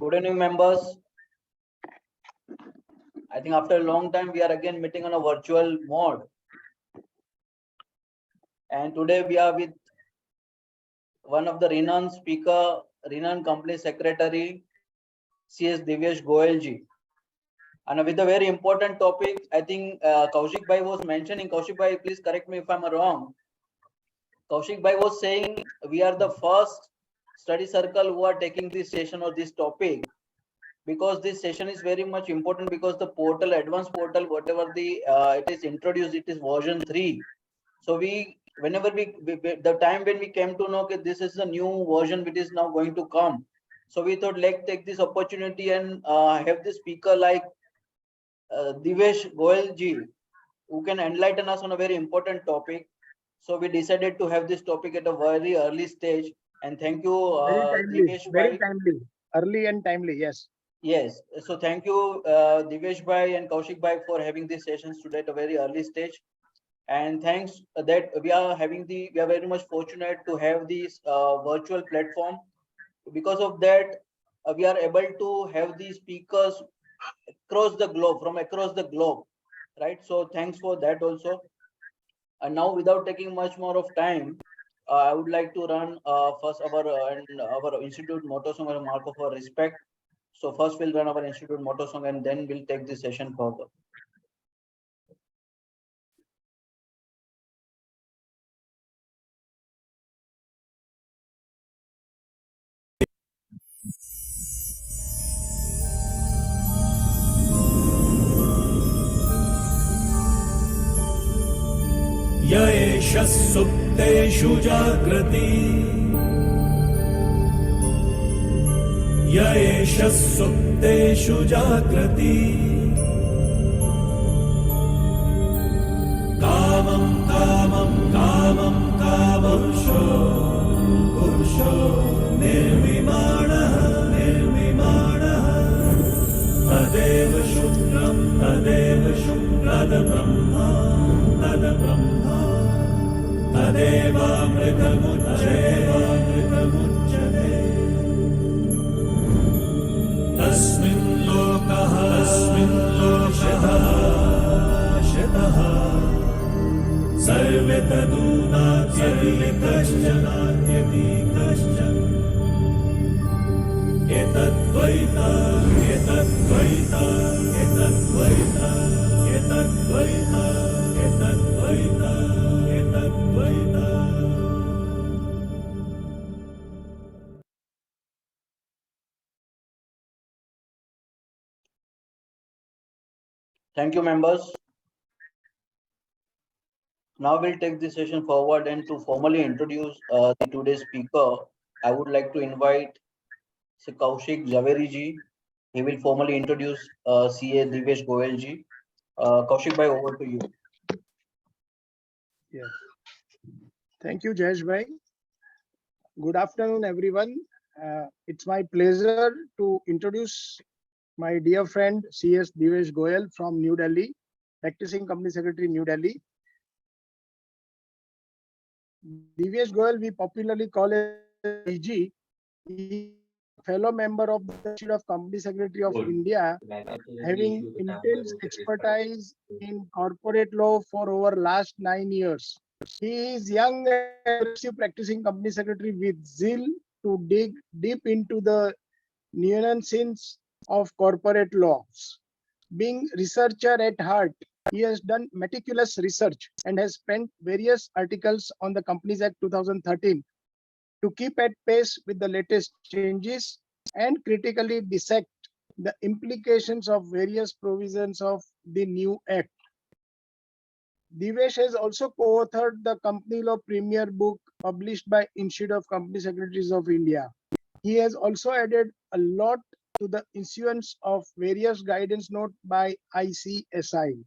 Good evening, members. I think after a long time, we are again meeting on a virtual mode. And today we are with one of the renowned speaker, renowned company secretary, CS Divyesh Goyal ji. And with a very important topic, I think Kaushik Bhai was mentioning. Kaushik Bhai, please correct me if I'm wrong. Kaushik Bhai was saying we are the first study circle who are taking this session or this topic, because this session is very much important, because the portal, advanced portal, whatever the it is introduced, it is version 3. So whenever we the time when we came to know that this is a new version which is now going to come, so we thought, let's take this opportunity and have the speaker like Divyesh Goyal ji, who can enlighten us on a very important topic. So we decided to have this topic at a very early stage. And thank you, Divyesh very bhai. timely, early and timely. Yes. Yes. So thank you, Divyesh bhai and Kaushik bhai, for having these sessions today at a very early stage. And thanks that we are very much fortunate to have this virtual platform. Because of that, we are able to have these speakers across the globe, from across the globe, right? So thanks for that also. And now, without taking much more of time, I would like to run first our institute motto song, a mark of our respect. So first we'll run our institute motto song, and then we'll take this session further. य एष सुप्तेषु जाग्रति य एष सुप्तेषु जाग्रति कामं कामं कामं कामपुरुषो पुरुषो निर्विमाणः निर्विमाणः तदेव शुक्रं तदेव शुक्रब्रह्मा तद्ब्रह्मा तदेवामृतमुच्यते तस्मिन् लोकः शतः सर्वे तदूनात्यपि कश्चन एतद्वैता एतद्वैता एतद्वैता एतद्वैता एतद्वैता एतद्वैता. Thank you, members. Now we'll take this session forward, and to formally introduce today's speaker, I would like to invite Kaushik Javeri ji. He will formally introduce CA Divyesh Goyal ji. Kaushik bhai, over to you. Yes. Thank you, Jayesh bhai. Good afternoon, everyone. It's my pleasure to introduce my dear friend CS Divyesh Goyal from New Delhi, practicing company secretary, New Delhi. Divyesh Goyal, we popularly call it DG. He fellow member of the Institute of Company Secretary of India, having intense expertise in corporate law for over last 9 years. He is young and aggressive practicing company secretary with zeal to dig deep into the nuances of corporate laws. Being researcher at heart, he has done meticulous research and has penned various articles on the Companies Act 2013 to keep at pace with the latest changes and critically dissect the implications of various provisions of the new act. Divyesh has also co-authored the Company Law Premier book published by Institute of Company Secretaries of India. He has also added a lot to the issuance of various guidance notes by ICSI.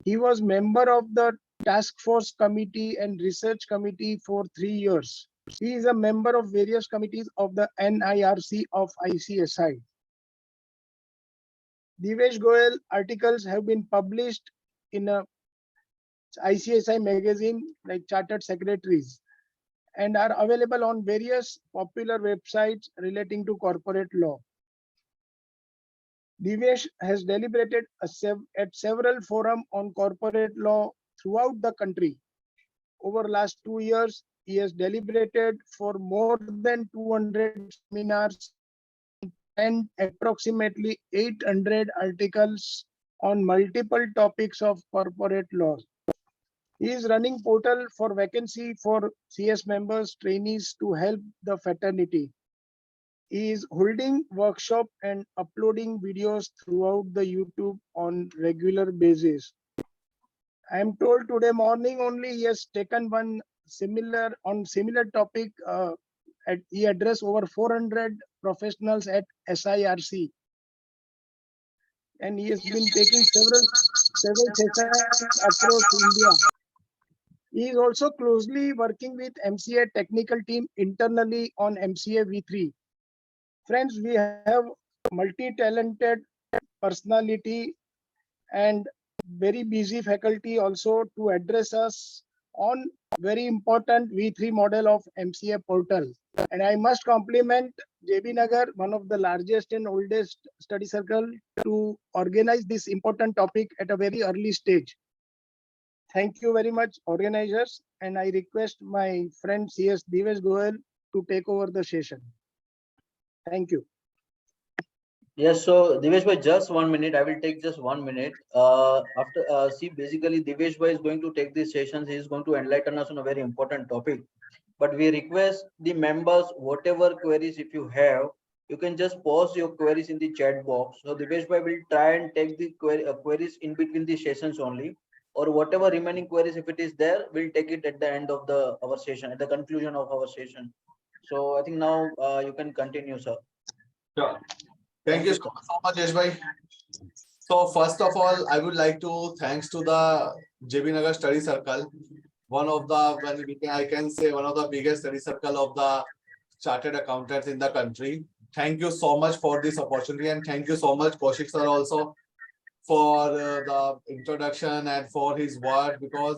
He was member of the Task Force Committee and Research Committee for 3 years. He is a member of various committees of the NIRC of ICSI. Divyesh Goyal articles have been published in a ICSI magazine like Chartered Secretaries and are available on various popular websites relating to corporate law. Divyesh has deliberated at several forums on corporate law throughout the country. Over last 2 years, he has deliberated for more than 200 seminars and penned approximately 800 articles on multiple topics of corporate law. He is running portal for vacancy for CS members, trainees to help the fraternity. He is holding workshop and uploading videos throughout the YouTube on regular basis. I am told today morning only he has taken one similar topic. He addressed over 400 professionals at SIRC, and he has been taking several sessions across India. He is also closely working with MCA technical team internally on MCA V3. Friends, we have multi-talented personality and very busy faculty also to address us on very important V3 model of MCA portal. And I must compliment JB Nagar, one of the largest and oldest study circle, to organize this important topic at a very early stage. Thank you very much, organizers, and I request my friend CS Divyesh Goel to take over the session. Thank you. Yes, so Divesh bhai, just 1 minute. I will take just 1 minute. See, basically Divesh bhai is going to take these sessions. He is going to enlighten us on a very important topic. But we request the members, whatever queries if you have, you can just post your queries in the chat box. So Divesh bhai will try and take the queries in between the sessions only, or whatever remaining queries, if it is there, we'll take it at the end of our session, at the conclusion of our session. So I think now you can continue, sir. Sure. Thank you so much, Yash bhai. So first of all, I would like to thanks to the JB Nagar Study Circle, one of the, I can say one of the biggest study circle of the chartered accountants in the country. Thank you so much for this opportunity, and thank you so much Kaushik sir also for the introduction and for his word, because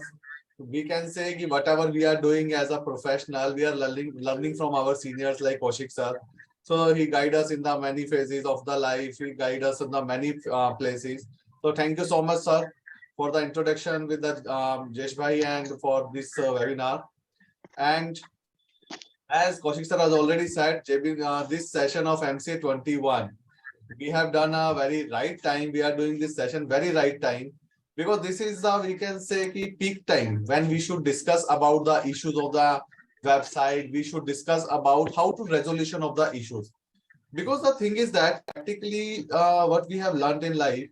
we can say that whatever we are doing as a professional, we are learning from our seniors like Kaushik sir. So he guides us in the many phases of the life. He guides us in the many places. So thank you so much, sir, for the introduction with the Jesh bhai and for this webinar. And as Kaushik sir has already said, this session of MCA 21, we have done a very right time. We are doing this session very right time, because this is the, we can say, peak time when we should discuss about the issues of the website. We should discuss about how to resolution of the issues, because the thing is that practically what we have learned in life,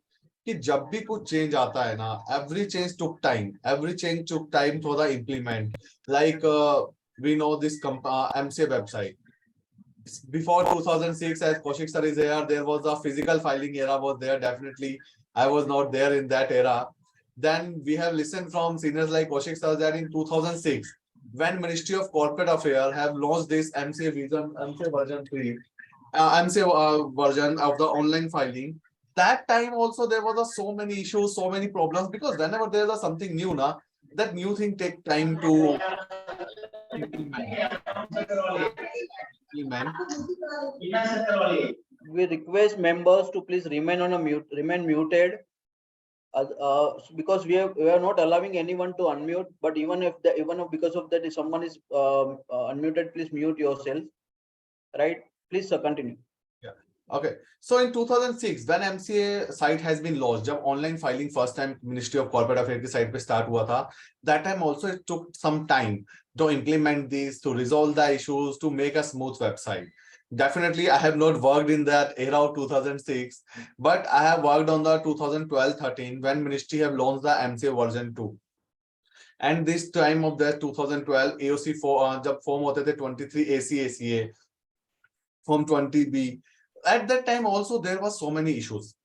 कि जब भी कुछ change आता है ना, every change took time for the implement. Like we know this MCA website. Before 2006, as Kaushik sir is here, there was a physical filing era was there. Definitely, I was not there in that era. Then we have listened from seniors like Kaushik sir that in 2006, when Ministry of Corporate Affairs have launched this MCA version 3, MCA version of the online filing, that time also there was so many issues, so many problems, because whenever there is something new, that new thing take time to implement. We request members to please remain muted. Because we are not allowing anyone to unmute, but even if because of that, if someone is unmuted, please mute yourself. Right? Please, sir, continue. Yeah. Okay. So in 2006, when MCA site has been launched, जब online filing first time Ministry of Corporate Affairs की site पे start हुआ था, that time also it took some time to implement this, to resolve the issues, to make a smooth website. Definitely, I have not worked in that era of 2006, but I have worked on the 2012-13 when Ministry have launched the MCA version 2. And this time of that 2012 AOC जब form होते थे 23 AC ACA, form 20B. At that time also there was so many issues,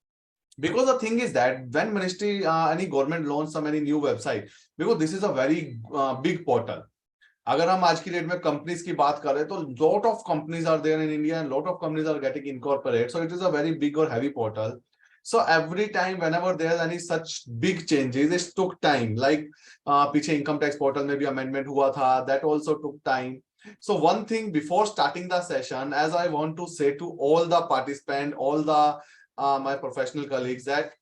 because the thing is that when Ministry any government launched so many new website, because this is a very big portal. अगर हम आज की date में companies की बात करें तो lot of companies are there in India and lot of companies are getting incorporated, so it is a very big or heavy portal. So every time whenever there is any such big changes, it took time. Like पीछे income tax portal में भी amendment हुआ था, that also took time. So one thing before starting the session, as I want to say to all the participants, all the my professional colleagues that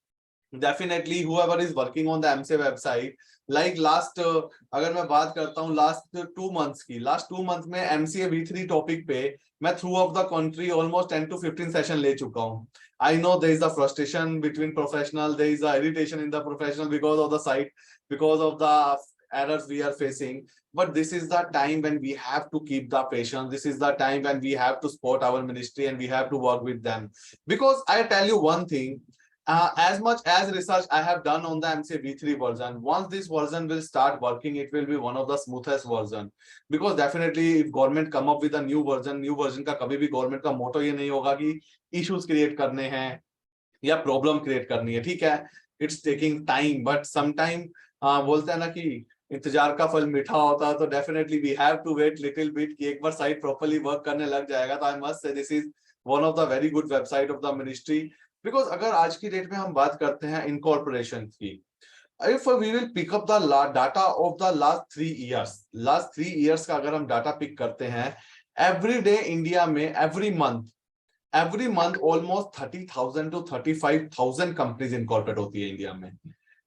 definitely whoever is working on the MCA website, like last अगर मैं बात करता हूँ last 2 months की, last 2 months में MCA V3 topic पे मैं throughout the country almost 10 to 15 session ले चुका हूँ. I know there is a frustration between professional, there is a irritation in the professional because of the site, because of the errors we are facing. But this is the time when we have to keep the patience. This is the time when we have to support our ministry and we have to work with them. Because I tell you one thing, as much as research I have done on the MCA V3 version, once this version will start working, it will be one of the smoothest version. Because definitely if government come up with a new version का कभी भी government का motto ये नहीं होगा कि issues create करने हैं या problem create करनी है, ठीक है? It's taking time, but sometime बोलते हैं ना कि इंतजार का फल मीठा होता है, तो definitely we have to wait little bit कि एक बार site properly work करने लग जाएगा. तो I must say this is one of the very good website of the ministry. Because अगर आज की डेट में हम बात करते हैं incorporation की, if we will pick up the data of the last 3 years का अगर हम डाटा पिक करते हैं, every day इंडिया में every month almost 30,000 to 35,000 companies incorporate होती है इंडिया में.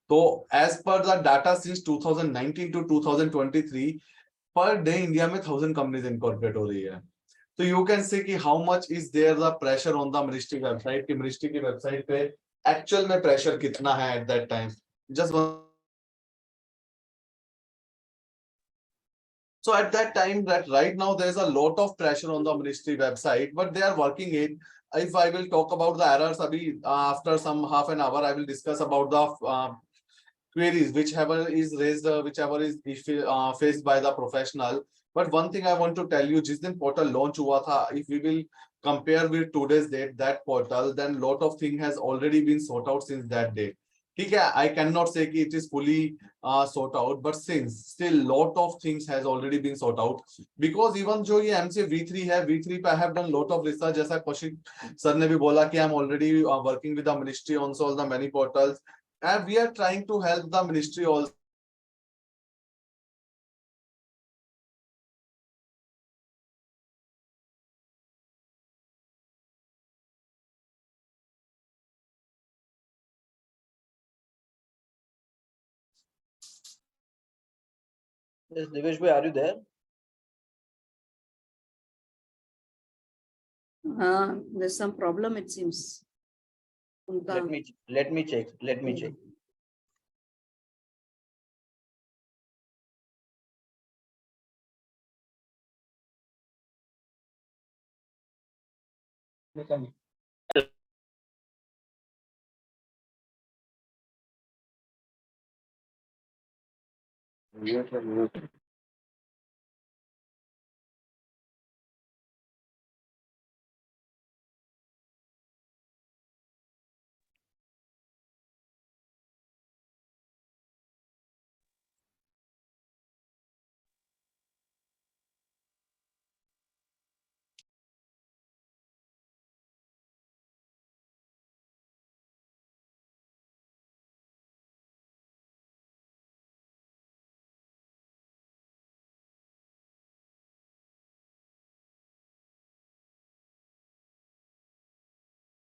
तो as per the data since 2019 to 2023 per day India में 1000 कंपनीज इनकॉर्पोरेट हो रही है. So you can say कि how much is there the pressure on the ministry website, कि ministry की website पे actual में pressure कितना है at that time. Just one. So at that time, that right now there is a lot of pressure on the ministry website, but they are working it. If I will talk about the errors, abhi, after some half an hour, I will discuss about the queries, whichever is raised, whichever is faced by the professional. But one thing I want to tell you, जिस दिन portal launch हुआ था, if we will compare with today's date, that portal, then lot of thing has already been sorted out since that date. ठीक है, I cannot say कि it is fully sort out, but since still lot of things has already been sort out, because even जो ये MCA V3 है, V3 पे I have done lot of research, जैसा Kaushik sir ने भी बोला कि I'm already working with the ministry on all the many portals, and we are trying to help the ministry also. Yes, Devesh bhai, are you there? There's some problem, it seems. उनका Let me check.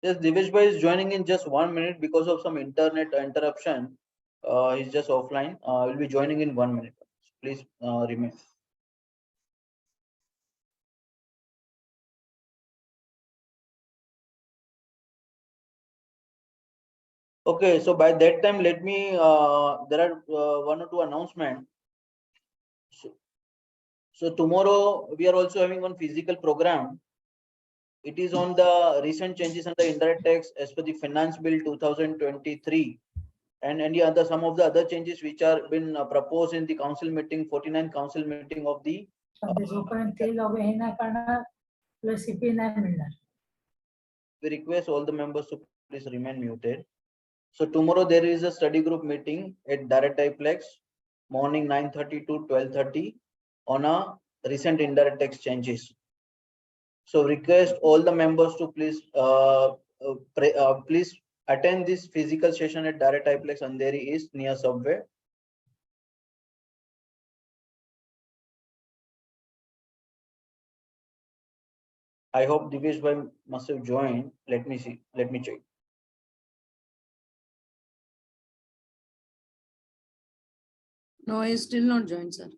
Yes, Devesh bhai is joining in just 1 minute because of some internet interruption. He's just offline. Will be joining in 1 minute. Please remain. Okay, so by that time, let me. There are 1 or 2 announcements. So tomorrow we are also having one physical program. It is on the recent changes on the indirect tax as per the Finance Bill 2023, and any other some of the other changes which are been proposed in the council meeting, 49 council meeting of the. We request all the members to please remain muted. So tomorrow there is a study group meeting at Daratiplex, morning 9:30 to 12:30 on a recent indirect tax changes. So request all the members to please please attend this physical session at Daratiplex Andheri East near Subway. I hope Divesh bhai must have joined. Let me see. Let me check. No, he is still not joined, sir.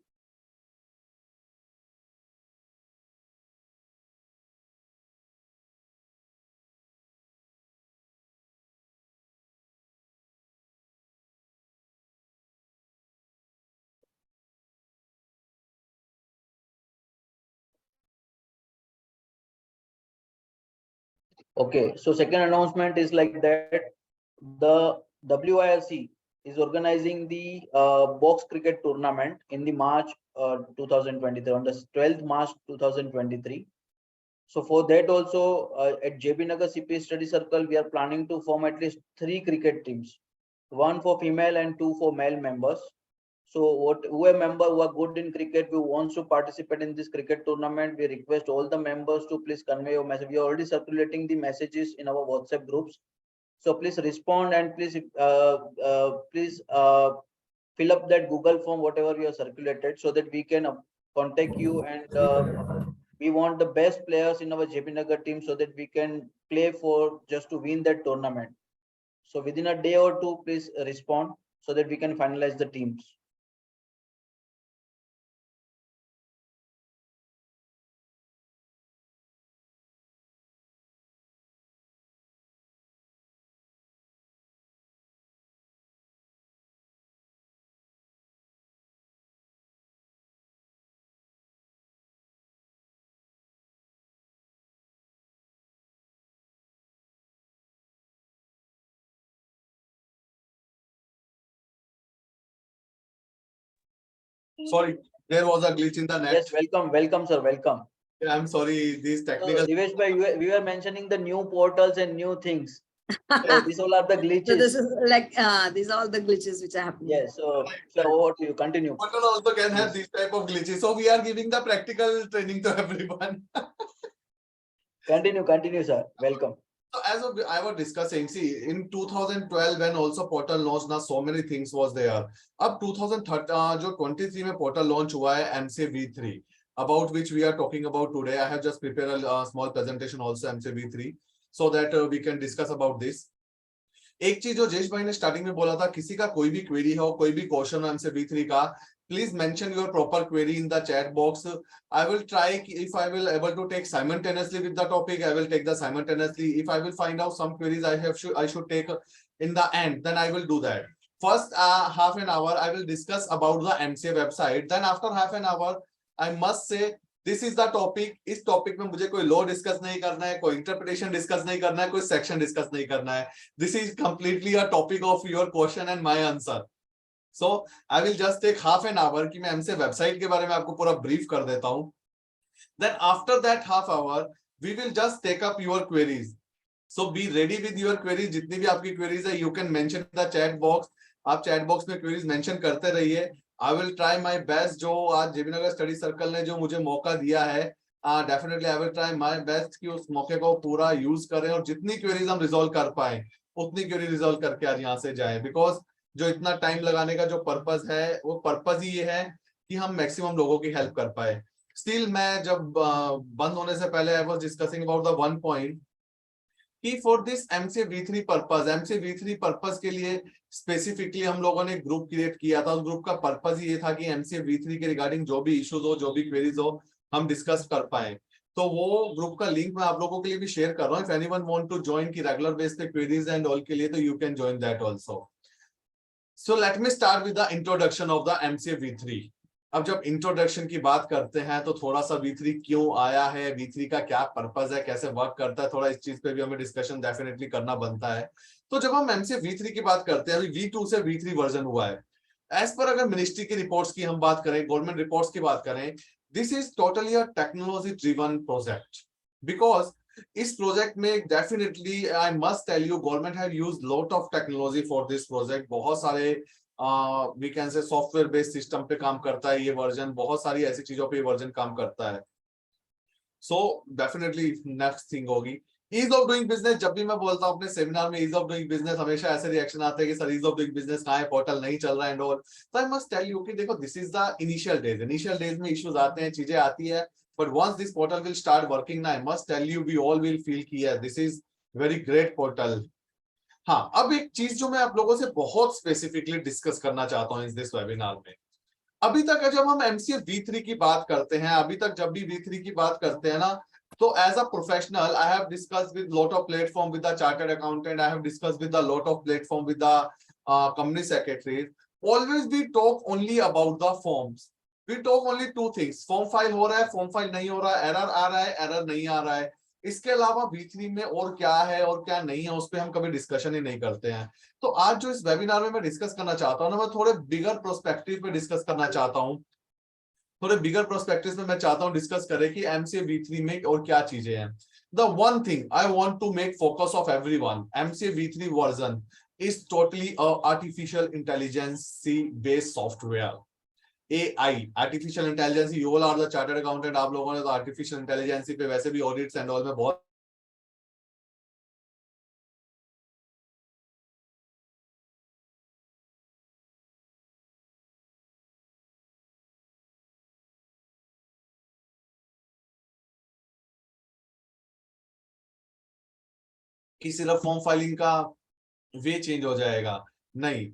Okay, so second announcement is like that. The WIRC is organizing the box cricket tournament in the March 2023, on the 12th March 2023. So for that also, at JB Nagar CPA Study Circle, we are planning to form at least 3 cricket teams, 1 for female and 2 for male members. So whoever member who are good in cricket, who wants to participate in this cricket tournament, we request all the members to please convey your message. We are already circulating the messages in our WhatsApp groups. So please respond and please fill up that Google form, whatever you have circulated, so that we can contact you, and we want the best players in our JB Nagar team so that we can play for just to win that tournament. So within a day or two, please respond so that we can finalize the teams. Sorry, there was a glitch in the net. Yes, welcome, sir, welcome. I'm sorry, these So, technical. Divesh bhai, we were mentioning the new portals and new things. So these all are the So glitches. this is like, these are all the glitches which are happening. Yes, so over to you, continue. Portal also can have these type of glitches. So we are giving the practical training to everyone. Continue, sir. Welcome. So as of I was discussing, see, in 2012 when also portal launched, now so many things was there. Up 2013 जो 23 में portal launch हुआ है MCA V3, about which we are talking about today. I have just prepared a small presentation also MCA V3, so that we can discuss about this. एक चीज जो जयेश भाई ने starting में बोला था, किसी का कोई भी क्वेरी हो, कोई भी क्वेश्चन MCA V3 का, please mention your proper query in the chat box. I will try, if I will able to take simultaneously with the topic, I will take the simultaneously. If I will find out some queries I should take in the end, then I will do that. First half an hour I will discuss about the MCA website. Then after half an hour I must say this is the topic. इस topic में मुझे कोई law discuss नहीं करना है, कोई interpretation discuss नहीं करना है, कोई section discuss नहीं करना है. This is completely a topic of your question and my answer. So I will just take half an hour कि मैं MCA website के बारे में आपको पूरा brief कर देता हूँ. Then after that half hour, we will just take up your queries. So be ready with your queries. जितनी भी आपकी queries है, you can mention the chat box. आप chat box में queries mention करते रहिए. I will try my best. जो आज JB Nagar Study Circle ने जो मुझे मौका दिया है, definitely I will try my best कि उस मौके को पूरा use करें और जितनी queries हम resolve कर पाए, उतनी query resolve करके आज यहाँ से जाए. Because जो इतना टाइम लगाने का जो पर्पस है, वो पर्पस ही ये है कि हम मैक्सिमम लोगों की हेल्प कर पाए. स्टिल मैं जब बंद होने से पहले I was discussing about the one point कि for this MCA V3 purpose, MCA V3 purpose के लिए स्पेसिफिकली हम लोगों ने ग्रुप क्रिएट किया था. उस ग्रुप का पर्पस ये था कि MCA V3 के रिगार्डिंग जो भी इश्यूज हो, जो भी क्वेरीज हो, हम डिस्कस कर पाए. तो वो ग्रुप का लिंक मैं आप लोगों के लिए भी शेयर कर रहा हूँ. If anyone want to join की रेगुलर बेस पे क्वेरीज एंड ऑल के लिए, तो you can join that also. So let me start with the introduction of the MCA V3. अब जब इंट्रोडक्शन की बात करते हैं तो थोड़ा सा V3 क्यों आया है, V3 का क्या पर्पस है, कैसे वर्क करता है, थोड़ा इस चीज पे भी हमें डिस्कशन डेफिनेटली करना बनता है. तो जब हम MCA V3 की बात करते हैं, अभी V2 से V3 वर्जन हुआ है. एज पर अगर मिनिस्ट्री की रिपोर्ट्स की हम बात करें, गवर्नमेंट रिपोर्ट्स की बात करें, this is totally a technology driven project. Because इस प्रोजेक्ट में definitely I must tell you, government have used lot of technology for this project. बहुत सारे we can say software based system पे काम करता है ये वर्जन, बहुत सारी ऐसी चीजों पे ये वर्जन काम करता है. सो डेफिनेटली नेक्स्ट थिंग होगी ईज ऑफ डूइंग बिजनेस. जब भी मैं बोलता हूँ अपने सेमिनार में ईज ऑफ डूइंग बिजनेस, हमेशा ऐसे रिएक्शन आते हैं कि sir ease of doing business कहाँ है, पोर्टल नहीं चल रहा है एंड ऑल. तो आई मस्ट टेल यू कि देखो, this is the initial days में इश्यूज आते हैं, चीजें आती है. But once this portal will start working, now I must tell you, we all will feel कि yeah, this is very great portal. हाँ, अब एक चीज जो मैं आप लोगों से बहुत स्पेसिफिकली डिस्कस करना चाहता हूँ इस दिस वेबिनार में, अभी तक जब हम एमसीए V3 की बात करते हैं, अभी तक जब भी V3 की बात करते हैं ना, तो as a professional I have discussed with lot of platform with the chartered accountant, I have discussed with the lot of platform with the company secretary. Always we talk only about the forms. We talk only two things, form file हो रहा है, form file नहीं हो रहा है, error आ रहा है, error नहीं आ रहा है। इसके अलावा V3 में और क्या है और क्या नहीं है, उस पर हम कभी डिस्कशन ही नहीं करते हैं। तो आज जो इस वेबिनार में मैं डिस्कस करना चाहता हूँ ना, मैं थोड़े बिगर प्रोस्पेक्टिव पे डिस्कस करना चाहता हूँ। थोड़े बिगर प्रोस्पेक्टिव में मैं चाहता हूँ डिस्कस करें कि एमसीए V3 में और क्या चीजें हैं। The one thing I want to make focus of everyone, MCA V3 version is totally a artificial intelligence based software. AI, artificial intelligence, you all are the chartered accountant, आप लोगों ने तो artificial intelligence पे वैसे भी audits and all में बहुत कि सिर्फ फॉर्म फाइलिंग का वे चेंज हो जाएगा, नहीं,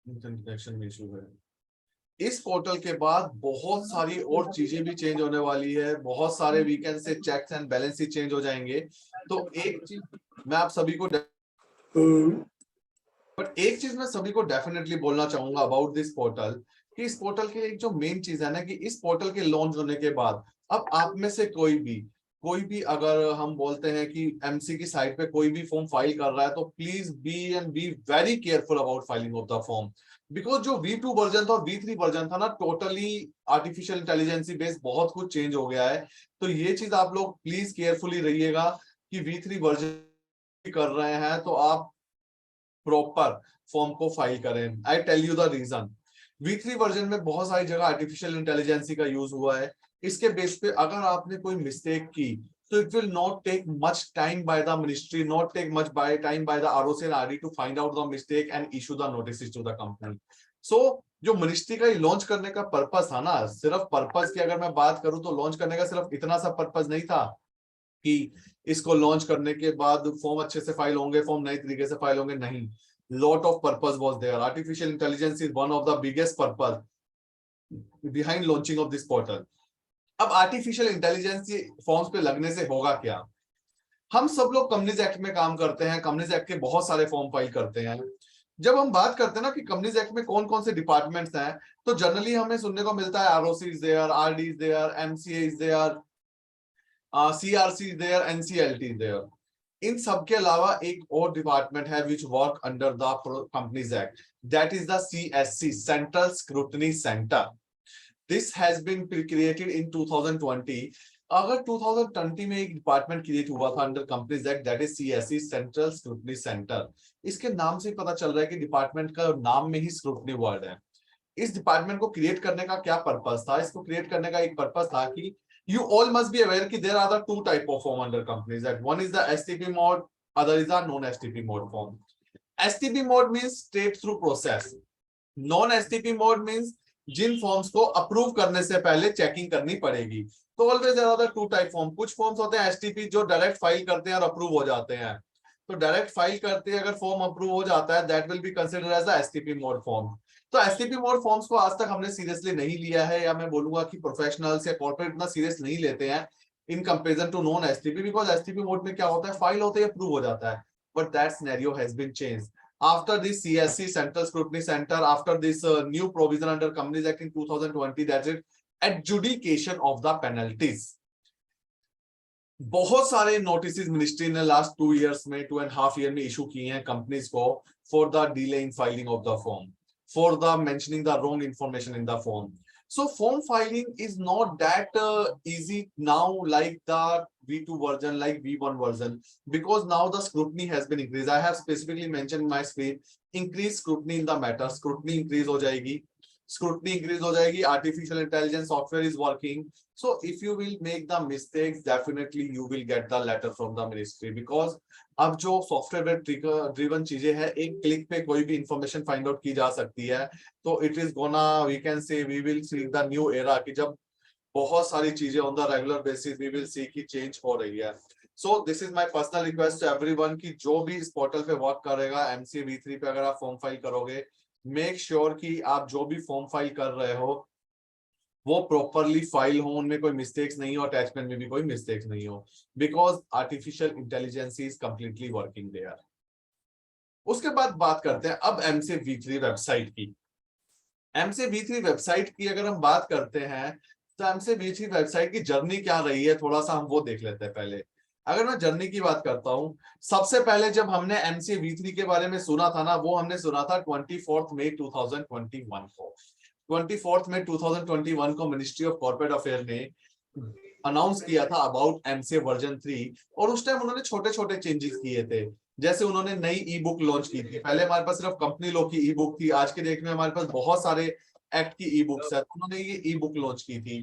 इंटरकनेक्शन में इशू है। इस पोर्टल के बाद बहुत सारी और चीजें भी चेंज होने वाली है, बहुत सारे वीकेंड से चेक्स एंड बैलेंस ही चेंज हो जाएंगे। तो एक चीज मैं आप सभी को एक चीज मैं सभी को डेफिनेटली बोलना चाहूंगा अबाउट दिस पोर्टल, कि इस पोर्टल की एक जो मेन चीज है ना, कि इस पोर्टल के लॉन्च होने के बाद अब आप में से कोई भी अगर हम बोलते हैं कि एमसी की साइट पे कोई भी फॉर्म फाइल कर रहा है, तो please be very careful about filing of the form, because जो V2 वर्जन था और V3 वर्जन था ना, टोटली आर्टिफिशियल इंटेलिजेंस बेस्ड बहुत कुछ चेंज हो गया है। तो ये चीज आप लोग प्लीज केयरफुली रहिएगा कि V3 वर्जन कर रहे हैं तो आप प्रॉपर फॉर्म को फाइल करें। I tell you the reason, V3 version में बहुत सारी जगह आर्टिफिशियल इंटेलिजेंस का यूज हुआ है। इसके बेस पे अगर आपने कोई मिस्टेक की, तो it will not take much time by the ministry, not take much by time by the ROC and RD to find out the mistake and issue the notice to the company. So जो ministry का launch करने का purpose था ना, सिर्फ purpose की अगर मैं बात करूं तो लॉन्च करने का सिर्फ इतना सा पर्पस नहीं था कि इसको लॉन्च करने के बाद फॉर्म अच्छे से फाइल होंगे, फॉर्म नए तरीके से फाइल होंगे, नहीं, lot of purpose was there. Artificial intelligence is one of the biggest purpose behind launching of this portal. अब आर्टिफिशियल इंटेलिजेंस फॉर्म्स पे लगने से होगा क्या? हम सब लोग कंपनीज एक्ट में काम करते हैं, कंपनीज एक्ट के बहुत सारे फॉर्म फाइल करते हैं। जब हम बात करते हैं ना कि कंपनीज एक्ट में कौन कौन से डिपार्टमेंट्स हैं, तो जनरली हमें सुनने को मिलता है ROC is there, RD is there, MCA is there, CRC is there, NCLT is there. इन सब के अलावा एक और डिपार्टमेंट है which work under the companies act, that is the CSC, central scrutiny centre. This has been created in 2020। अगर 2020 में एक department create हुआ था under companies act, that is CSC, central scrutiny centre. इसके नाम से पता चल रहा है कि डिपार्टमेंट का नाम में ही स्क्रूटनी वर्ड है। इस डिपार्टमेंट को क्रिएट करने का क्या पर्पस था? इसको क्रिएट करने का एक पर्पस था कि you all must be aware that there are the two type of form under companies act. One is the STP mode, other is the non STP mode form. STP mode means straight through process. Non STP mode means जिन forms को approve करने से पहले checking करनी पड़ेगी। तो always there are the two type form. कुछ forms होते हैं STP जो डायरेक्ट फाइल करते हैं और अप्रूव हो जाते हैं। तो डायरेक्ट फाइल करते हैं, अगर फॉर्म अप्रूव हो जाता है, that will be considered as the STP mode form. तो STP मोड फॉर्म्स को आज तक हमने सीरियसली नहीं लिया है, या मैं बोलूंगा कि प्रोफेशनल्स या कॉर्पोरेट इतना सीरियस नहीं लेते हैं in comparison to non STP, because STP mode में क्या होता है, फाइल होते ही अप्रूव हो जाता है। But that scenario has been changed after this CSC, Central Scrutiny Center, after this new provision under Companies Act in 2020, that's it, adjudication of the penalties. बहुत सारे नोटिस मिनिस्ट्री ने लास्ट 2 years में 2.5 year में issue किए हैं companies को for the delay in filing of the form, for the mentioning the wrong information in the form. So form filing is not that easy now like the V2 version, like V1 version, because now the scrutiny has been increased. I have specifically mentioned in my speech, increased scrutiny in the matter. Scrutiny increase हो जाएगी, scrutiny increase हो जाएगी. Artificial intelligence software is working. So if you will make the mistakes, definitely you will get the letter from the ministry, because अब जो software driven चीजें हैं, एक click पे कोई भी इंफॉर्मेशन फाइंड आउट की जा सकती है। तो it is gonna, we can say, we will see the new era कि जब बहुत सारी चीजें on the regular basis we will see की चेंज हो रही है। So this is my personal request to everyone कि जो भी इस पोर्टल पे वर्क करेगा, MCA V3 पे अगर आप फॉर्म फाइल करोगे, मेक श्योर कि आप जो भी फॉर्म फाइल कर रहे हो वो प्रॉपरली फाइल हो, उनमें कोई मिस्टेक्स नहीं हो, अटैचमेंट में भी कोई मिस्टेक्स नहीं हो, because artificial intelligence is completely working there. उसके बाद बात करते हैं अब एमसीए V3 वेबसाइट की। एमसीए V3 वेबसाइट की अगर हम बात करते हैं तो एमसीए V3 वेबसाइट की जर्नी क्या रही है, थोड़ा सा हम वो देख लेते हैं पहले। अगर मैं जर्नी की बात करता हूं, सबसे पहले जब हमने एमसीए V3 के बारे में सुना था ना, वो हमने सुना था 24 मई 2021 को। 24 मई 2021 को मिनिस्ट्री ऑफ कॉर्पोरेट अफेयर ने अनाउंस किया था अबाउट एमसीए वर्जन 3, और उस टाइम उन्होंने छोटे छोटे चेंजेस किए थे। जैसे उन्होंने नई ई बुक लॉन्च की थी, पहले हमारे पास सिर्फ कंपनी लॉ की ई बुक थी, आज के डेट में हमारे पास बहुत सारे एक्ट की ई बुक्स है, उन्होंने ये ई बुक लॉन्च की थी।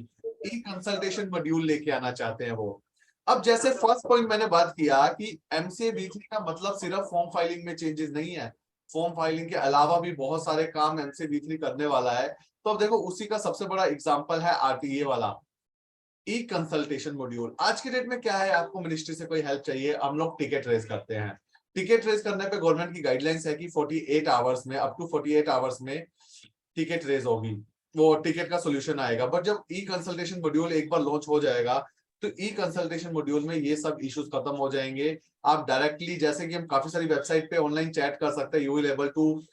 ई कंसल्टेशन मॉड्यूल लेके आना चाहते हैं वो। अब जैसे फर्स्ट पॉइंट मैंने बात किया कि एमसीए V3 का मतलब सिर्फ फॉर्म फाइलिंग में चेंजेस नहीं है, फॉर्म फाइलिंग के अलावा भी बहुत सारे काम एमसीए V3 करने वाला है। तो अब देखो उसी का सबसे बड़ा एग्जांपल है आरटीए वाला ई कंसल्टेशन मॉड्यूल। आज के डेट में क्या है, आपको मिनिस्ट्री से कोई हेल्प चाहिए, हम लोग टिकट रेज करते हैं। टिकट रेज करने पे गवर्नमेंट की गाइडलाइंस है कि 48 आवर्स में, अप टू 48 आवर्स में टिकट रेज होगी, वो टिकट का सोल्यूशन आएगा। बट जब ई कंसल्टेशन मॉड्यूल एक बार लॉन्च हो जाएगा तो ई कंसल्टेशन मॉड्यूल में ये सब इश्यूज खत्म हो जाएंगे। आप डायरेक्टली, जैसे कि हम काफी सारी वेबसाइट पे ऑनलाइन चैट कर सकते हैं, you will able to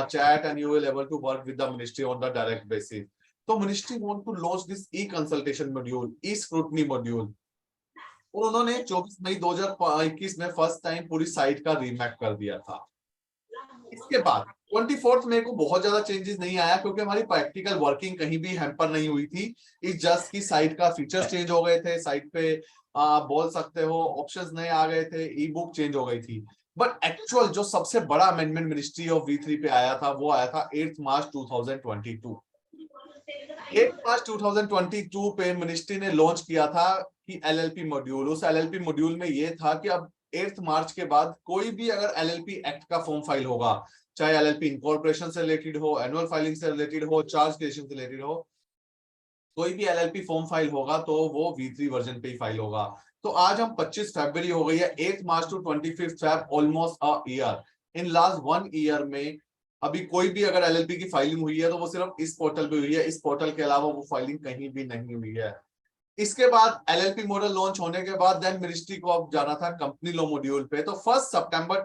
chat and you will able to work with the ministry on the direct basis. तो ministry want to launch this e consultation module, e scrutiny module, और उन्होंने 24 मई 2021 में first time पूरी site का remap कर दिया था। इसके बाद 24 मई को बहुत ज्यादा चेंजेस नहीं आया, क्योंकि हमारी प्रैक्टिकल वर्किंग कहीं भी हैम्पर नहीं हुई थी। इस जस्ट की साइट का फीचर्स चेंज हो गए थे, साइट पे बोल सकते हो ऑप्शंस नए आ गए थे, ई बुक चेंज हो गई थी। बट एक्चुअल जो सबसे बड़ा अमेंडमेंट मिनिस्ट्री ऑफ V3 पे आया था, वो आया था 8 मार्च 2022। 8 मार्च 2022 पे मिनिस्ट्री ने लॉन्च किया था कि LLP मॉड्यूल। उस LLP मॉड्यूल में ये था कि अब 8 मार्च के बाद कोई भी अगर LLP एक्ट का फॉर्म फाइल होगा, चाहे LLP इनकॉर्पोरेशन से रिलेटेड हो, एनुअल फाइलिंग से रिलेटेड हो, चार्ज क्रिएशन से रिलेटेड हो, कोई भी LLP फॉर्म फाइल होगा तो वो V3 वर्जन पे ही फाइल होगा। तो आज हम 25 फरवरी हो गई है, 8 March two 25 Feb, almost a year. In last 1 year में अभी कोई भी अगर LLP की फाइलिंग हुई है तो वो सिर्फ इस पोर्टल पे हुई है, इस पोर्टल के अलावा वो फाइलिंग कहीं भी नहीं हुई है। इसके बाद LLP मॉडल लॉन्च होने के बाद देन मिनिस्ट्री को अब जाना था कंपनी लॉ मॉड्यूल पे। तो 1 सितंबर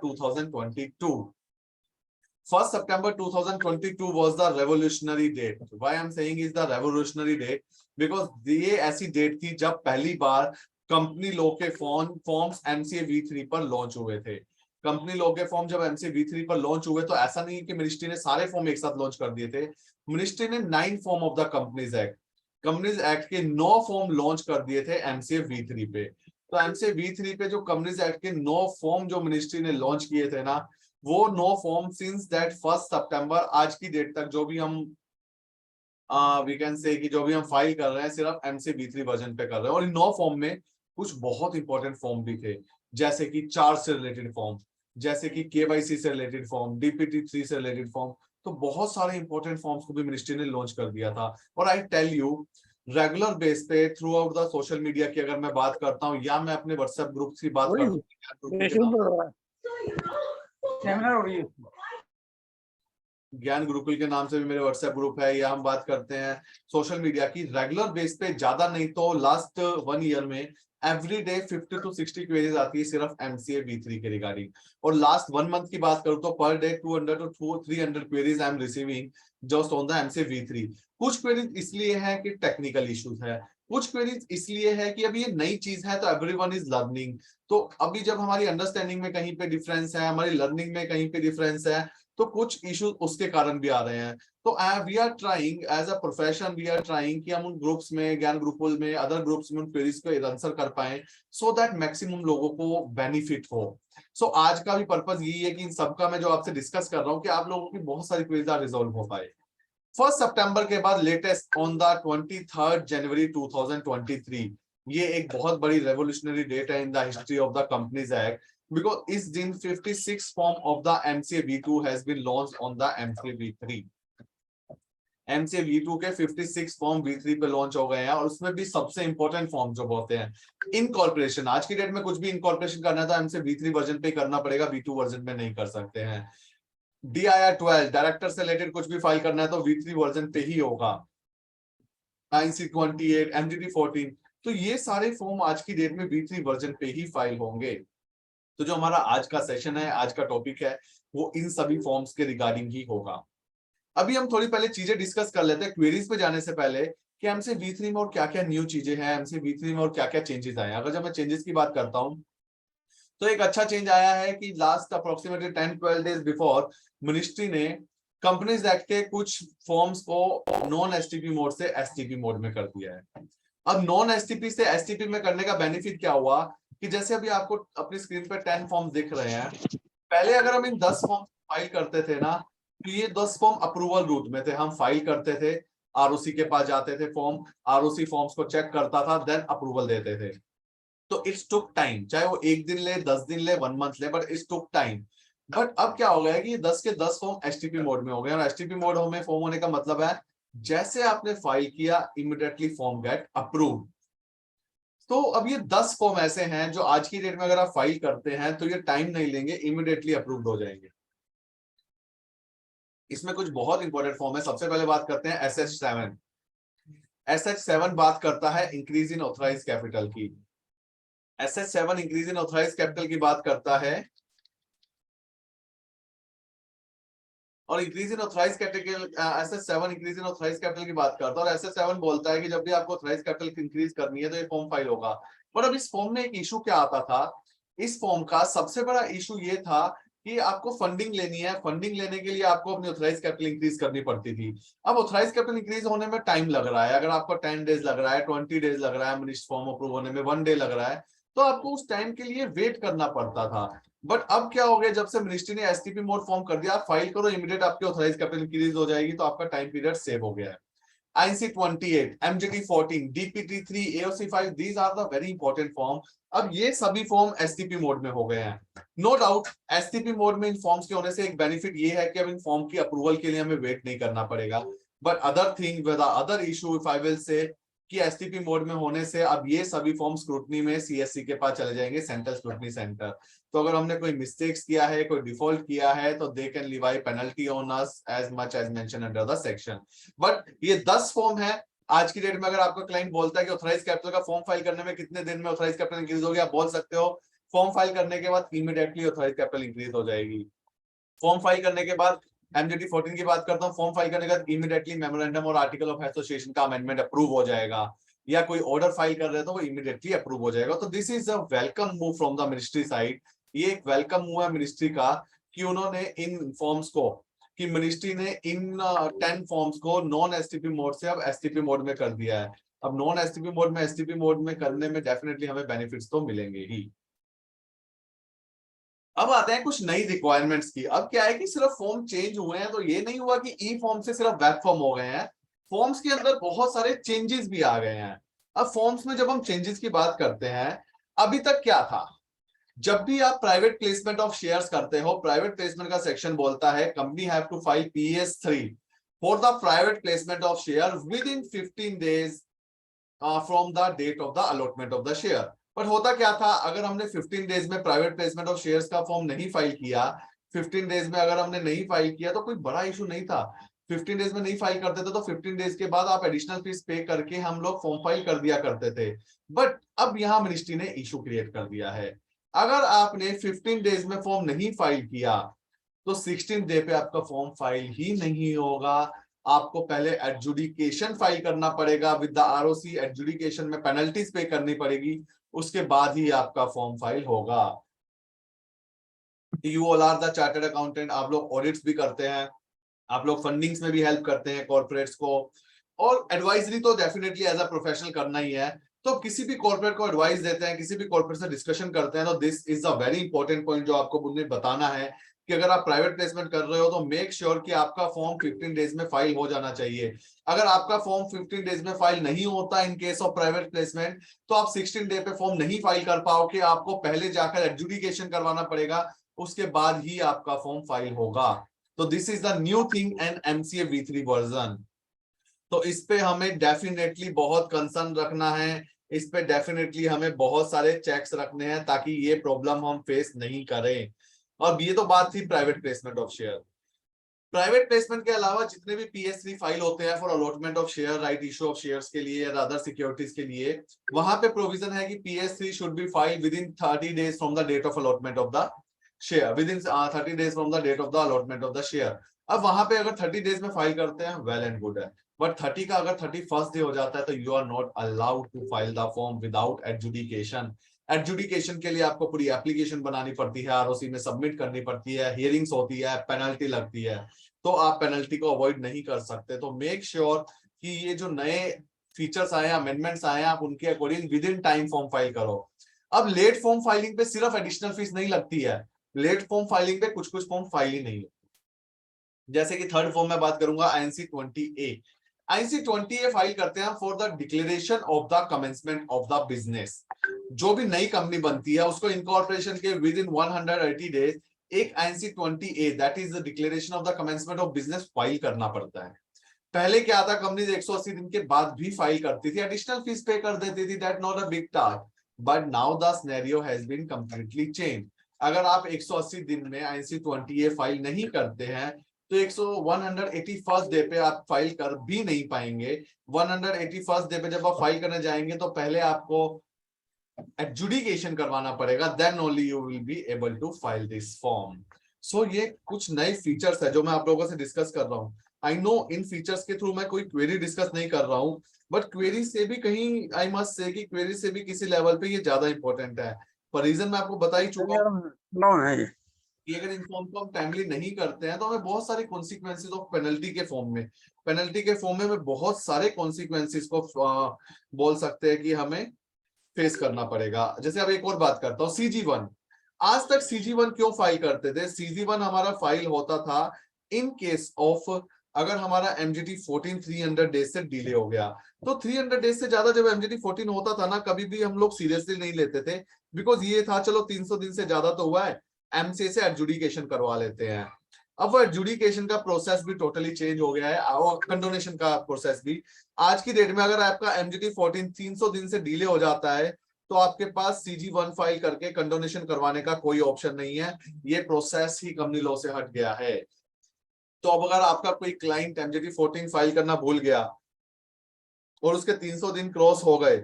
2022 was the revolutionary date. Why I'm saying is the revolutionary date because ये ऐसी डेट थी जब पहली बार कंपनी लॉ के फॉर्म्स एमसीए V3 पर लॉन्च हुए थे। कंपनी लॉ के फॉर्म जब एमसीए V3 पर लॉन्च हुए तो ऐसा नहीं कि मिनिस्ट्री ने सारे फॉर्म एक साथ लॉन्च कर दिए थे। मिनिस्ट्री ने 9 form of the companies act के 9 फॉर्म लॉन्च कर दिए थे एमसीए V3 पे। तो एमसीए V3 पे जो कंपनीज एक्ट के 9 फॉर्म जो मिनिस्ट्री ने लॉन्च किए थे ना, वो 9 फॉर्म सिंस दैट 1 सितंबर आज की डेट तक जो भी हम वी कैन से कि जो भी हम फाइल कर रहे हैं सिर्फ एमसीए V3 वर्जन पे कर रहे हैं। और इन 9 फॉर्म में कुछ बहुत इंपॉर्टेंट फॉर्म भी थे, जैसे कि चार्ज से रिलेटेड फॉर्म, जैसे कि केवाईसी से रिलेटेड फॉर्म, DPT3 से रिलेटेड फॉर्म। तो बहुत सारे इंपॉर्टेंट फॉर्म्स को भी मिनिस्ट्री ने लॉन्च कर दिया था। और I tell you, regular base पे throughout the social media की अगर मैं बात करता हूँ या मैं अपने व्हाट्सएप ग्रुप की बात करता हूँ, ज्ञान गुरुकुल के नाम से भी मेरे व्हाट्सएप ग्रुप है, या हम बात करते हैं सोशल मीडिया की, रेगुलर बेस पे ज्यादा नहीं तो लास्ट 1 ईयर में एवरी डे 50 to 60 क्वेरीज आती है सिर्फ एमसीए V3 के रिगार्डिंग। और लास्ट 1 मंथ की बात करूं तो per day 200 to 300 queries I am receiving just on the MCA V3। कुछ क्वेरीज इसलिए है कि टेक्निकल इश्यूज है, कुछ क्वेरीज इसलिए है कि अभी ये नई चीज है तो एवरीवन इज लर्निंग। तो अभी जब हमारी अंडरस्टैंडिंग में कहीं पे डिफरेंस है, हमारी लर्निंग में कहीं पे डिफरेंस है, तो कुछ इश्यूज उसके कारण भी आ रहे हैं। तो we are trying as a profession, we are trying कि हम उन ग्रुप्स में, ज्ञान ग्रुपुल में, अदर ग्रुप्स में उन क्वेरीज को आंसर कर पाए सो दैट मैक्सिमम लोगों को बेनिफिट हो। सो आज का भी पर्पस यही है कि इन सबका मैं जो आपसे डिस्कस कर रहा हूँ कि आप लोगों की बहुत सारी क्वेरीज रिजॉल्व हो पाए। 1 सितंबर के बाद लेटेस्ट ऑन द 23 जनवरी 2023, ये एक बहुत बड़ी रेवोल्यूशनरी डेट है in the history of the companies act, because इस दिन 56 form of the MCA V2 has been launched on the MCA V3। MCA V2 के 56 फॉर्म V3 पे लॉन्च हो गए हैं, और उसमें भी सबसे इंपॉर्टेंट फॉर्म जो होते हैं इनकॉर्पोरेशन। आज की डेट में कुछ भी इनकॉर्पोरेशन करना है तो MCA V3 वर्जन पे करना पड़ेगा, V2 वर्जन में नहीं कर सकते हैं। DIR 12 डायरेक्टर से रिलेटेड कुछ भी फाइल करना है तो V3 वर्जन पे ही होगा। INC 28, MGT 14, तो ये सारे फॉर्म आज की डेट में V3 वर्जन पे ही फाइल होंगे। तो जो हमारा आज का सेशन है, आज का टॉपिक है, वो इन सभी फॉर्म्स के रिगार्डिंग ही होगा। अभी हम थोड़ी पहले चीजें डिस्कस कर लेते हैं क्वेरीज पे जाने से पहले कि हमसे V3 में और क्या क्या न्यू चीजें हैं, हमसे V3 में और क्या क्या चेंजेस आए हैं। अगर जब मैं चेंजेस की बात करता हूं तो एक अच्छा चेंज आया है कि last approximately 10-12 days before ministry ने कंपनीज एक्ट के कुछ फॉर्म्स को नॉन एसटीपी मोड से एसटीपी मोड में कर दिया है। अब नॉन एसटीपी से एसटीपी में करने का बेनिफिट क्या हुआ कि जैसे अभी आपको अपनी स्क्रीन पे 10 फॉर्म दिख रहे हैं, पहले अगर हम इन 10 फॉर्म फाइल करते थे ना, तो ये 10 फॉर्म अप्रूवल रूट में थे, हम फाइल करते थे, आरओसी के पास जाते थे, फॉर्म आरओसी फॉर्म्स को चेक करता था, देन अप्रूवल देते थे। तो इट्स टुक टाइम, चाहे वो 1 दिन ले, 10 दिन ले, 1 मंथ ले, but it's took time. But अब क्या हो गया कि 10 के 10 फॉर्म एसटीपी मोड में हो गए, और एसटीपी मोड में फॉर्म होने का मतलब है जैसे आपने फाइल किया इमीडिएटली फॉर्म गेट अप्रूव्ड। तो अब ये 10 फॉर्म ऐसे हैं जो आज की डेट में अगर आप फाइल करते हैं तो ये टाइम नहीं लेंगे, इमीडिएटली अप्रूव्ड हो जाएंगे। इसमें कुछ बहुत इंपॉर्टेंट फॉर्म है। सबसे पहले बात करते हैं SH7। SH7 बात करता है इंक्रीज इन ऑथराइज कैपिटल की। SH7 increase in authorise capital की बात करता है, और increase in authorise capital SS7 increase in authorise capital की बात करता है, और SS7 बोलता है कि जब भी आपको ऑथराइज कैपिटल इंक्रीज करनी है तो ये फॉर्म फाइल होगा। पर अब इस फॉर्म में एक इशू क्या आता था, इस फॉर्म का सबसे बड़ा इशू ये था कि आपको फंडिंग लेनी है, फंडिंग लेने के लिए आपको अपनी ऑथराइज कैपिटल इंक्रीज करनी पड़ती थी। अब ऑथराइज कैपिटल इंक्रीज होने में टाइम लग रहा है, अगर आपको 10 डेज लग रहा है, 20 डेज लग रहा है, मिनिस्ट्री फॉर्म अप्रूव होने में 1 डे लग रहा है, तो आपको उस टाइम के लिए वेट करना पड़ता था। बट अब क्या हो गया, जब से मिनिस्ट्री ने एसटीपी मोड फॉर्म कर दिया, आप फाइल करो, इमीडिएट आपकी ऑथराइज कैपिटल इंक्रीज हो जाएगी, तो आपका टाइम पीरियड सेव हो गया है। INC 28, MGT 14, DPT 3, AOC 5, these are the very important form। अब ये सभी फॉर्म एसटीपी मोड में हो गए हैं। नो डाउट एसटीपी मोड में इन फॉर्म्स के होने से एक बेनिफिट ये है कि अब इन फॉर्म की अप्रूवल के लिए हमें वेट नहीं करना पड़ेगा। But other thing with other issue if I will say कि एसटीपी मोड में होने से अब ये सभी फॉर्म स्क्रूटनी में सीएससी के पास चले जाएंगे, सेंट्रल स्क्रूटनी सेंटर। तो अगर हमने कोई मिस्टेक्स किया है, कोई डिफॉल्ट किया है, तो they can levy penalty on us as much as mention under the section. But ये 10 फॉर्म है। आज की डेट में अगर आपका क्लाइंट बोलता है कि ऑथराइज कैपिटल का फॉर्म फाइल करने में कितने दिन में ऑथराइज कैपिटल इंक्रीज हो गया, आप बोल सकते हो फॉर्म फाइल करने के बाद इमीडिएटली ऑथराइज कैपिटल इंक्रीज हो जाएगी। फॉर्म फाइल करने के बाद MGT 14 की बात करता हूँ, फॉर्म फाइल करने के बाद इमीडिएटली मेमोरेंडम और आर्टिकल ऑफ एसोसिएशन का अमेंडमेंट अप्रूव हो जाएगा, या कोई ऑर्डर फाइल कर रहे हैं तो वो इमीडिएटली अप्रूव हो जाएगा। तो this is a welcome move from the ministry side. ये एक वेलकम मूव है मिनिस्ट्री का कि उन्होंने इन फॉर्म्स को, कि मिनिस्ट्री ने इन 10 फॉर्म्स को नॉन एसटीपी मोड से अब एसटीपी मोड में कर दिया है। अब नॉन एसटीपी मोड में एसटीपी मोड में करने में डेफिनेटली हमें बेनिफिट्स तो मिलेंगे ही। अब आते हैं कुछ नई रिक्वायरमेंट्स की। अब क्या है कि सिर्फ फॉर्म चेंज हुए हैं तो ये नहीं हुआ कि ई फॉर्म से सिर्फ वेब फॉर्म हो गए हैं, फॉर्म्स के अंदर बहुत सारे चेंजेस भी आ गए हैं। अब फॉर्म्स में जब हम चेंजेस की बात करते हैं, अभी तक क्या था, जब भी आप प्राइवेट प्लेसमेंट ऑफ शेयर्स करते हो, प्राइवेट प्लेसमेंट का सेक्शन बोलता है company have to file PS3 for the private placement of share within 15 days from the date of the allotment of the share. But होता क्या था, अगर हमने 15 डेज में प्राइवेट प्लेसमेंट ऑफ शेयर्स का फॉर्म नहीं फाइल किया, 15 days में अगर हमने नहीं फाइल किया तो कोई बड़ा इशू नहीं था। 15 डेज में नहीं फाइल करते थे तो 15 डेज के बाद आप एडिशनल फीस पे करके हम लोग फॉर्म फाइल कर दिया करते थे। बट अब यहाँ मिनिस्ट्री ने इशू क्रिएट कर दिया है, अगर आपने 15 डेज में फॉर्म नहीं फाइल किया तो 16 डे पे आपका फॉर्म फाइल ही नहीं होगा। आपको पहले एडजुडिकेशन फाइल करना पड़ेगा विद द आरओसी, एडजुडिकेशन में पेनल्टीज पे करनी पड़ेगी, उसके बाद ही आपका फॉर्म फाइल होगा। You all are the chartered accountant, आप लोग ऑडिट्स भी करते हैं, आप लोग फंडिंग्स में भी हेल्प करते हैं कॉर्पोरेट्स को, और एडवाइजरी तो डेफिनेटली एज अ प्रोफेशनल करना ही है। तो किसी भी कॉर्पोरेट को एडवाइस देते हैं, किसी भी कॉर्पोरेट से डिस्कशन करते हैं, तो this is a very important point जो आपको उन्हें बताना है कि अगर आप प्राइवेट प्लेसमेंट कर रहे हो तो मेक श्योर कि आपका फॉर्म 15 डेज में फाइल हो जाना चाहिए। अगर आपका फॉर्म 15 डेज में फाइल नहीं होता in case of private placement, तो आप 16 डे पे फॉर्म नहीं फाइल कर पाओगे, आपको पहले जाकर एडजुडिकेशन करवाना पड़ेगा, उसके बाद ही आपका फॉर्म फाइल होगा। तो this is the new thing in MCA V3 version. तो इस पे हमें डेफिनेटली बहुत कंसर्न रखना है, इस पे डेफिनेटली हमें बहुत सारे चेक्स रखने हैं ताकि ये प्रॉब्लम हम फेस नहीं करें। और ये तो बात थी private placement of share. Private placement के अलावा जितने भी PS3 फाइल होते हैं for allotment of share, right issue of shares के लिए या अदर सिक्योरिटीज के लिए, वहां पे प्रोविजन है कि PS3 should be filed within 30 days from the date of allotment of the share, within 30 days from the date of the allotment of the share. अब वहां पे अगर 30 डेज में फाइल करते हैं वेल एंड गुड है, but 30 का अगर 31st डे हो जाता है तो you are not allowed to file the form without adjudication. Adjudication के लिए आपको पूरी एप्लीकेशन बनानी पड़ती है, ROC में सबमिट करनी पड़ती है, हियरिंग्स होती है, पेनल्टी लगती है, तो आप पेनल्टी को अवॉइड नहीं कर सकते। तो मेक श्योर कि ये जो नए फीचर्स आए हैं, अमेंडमेंट्स आए हैं, आप उनके according with in time form file करो। अब लेट फॉर्म फाइलिंग पे सिर्फ एडिशनल फीस नहीं लगती है, लेट फॉर्म फाइलिंग पे कुछ कुछ फॉर्म फाइल ही नहीं है। जैसे कि थर्ड फॉर्म में बात करूंगा INC20A। INC20A फाइल करते हैं for the declaration of the commencement of the business. जो भी नई कंपनी बनती है उसको इनकॉर्पोरेशन के विद इन 180 डेज एक INC20A that is the declaration of the commencement of business file करना पड़ता है। पहले क्या था, कंपनीज 180 दिन के बाद भी फाइल करती थी, एडिशनल फीस पे कर देती थी, that not a big task, but now the scenario has been completely change. अगर आप 180 दिन में INC20A फाइल नहीं करते हैं तो 181st डे पे आप फाइल कर भी नहीं पाएंगे। 181st डे पे जब आप फाइल करने जाएंगे तो पहले आपको एडजुडिकेशन करवाना पड़ेगा, then only you will be able to file this form. So ये कुछ नए फीचर्स है जो मैं आप लोगों से डिस्कस कर रहा हूँ। आई नो इन फीचर्स के थ्रू मैं कोई क्वेरी डिस्कस नहीं कर रहा हूँ, बट क्वेरी से भी कहीं आई मस्ट से कि क्वेरी से भी किसी लेवल पे ये ज्यादा इंपॉर्टेंट है। पर रीजन मैं आपको बता ही चुका हूँ कि अगर इन फॉर्म को हम टाइमली नहीं करते हैं तो हमें बहुत सारे कॉन्सिक्वेंसेस ऑफ पेनल्टी के फॉर्म में बहुत सारे कॉन्सिक्वेंसेस को बोल सकते हैं कि हमें फेस करना पड़ेगा। जैसे अब एक और बात करता हूँ, CG1। आज तक CG1 क्यों फाइल करते थे? CG1 हमारा फाइल होता था इन केस ऑफ अगर हमारा MGT 14 300 डेज से डिले हो गया। तो 300 डेज से ज्यादा जब MGT 14 होता था ना, कभी भी हम लोग सीरियसली नहीं लेते थे, बिकॉज ये था चलो 300 दिन से ज्यादा तो हुआ है, MCA से एडजुडिकेशन करवा लेते हैं। अब वो एडजुडिकेशन का प्रोसेस भी टोटली चेंज हो गया है और कंडोनेशन का प्रोसेस भी। आज की डेट में अगर आपका MGT 14 300 दिन से डिले हो जाता है तो आपके पास CG1 फाइल करके कंडोनेशन करवाने का कोई ऑप्शन नहीं है, ये प्रोसेस ही कंपनी लॉ से हट गया है। तो अब अगर आपका कोई क्लाइंट MGT 14 फाइल करना भूल गया और उसके 300 दिन क्रॉस हो गए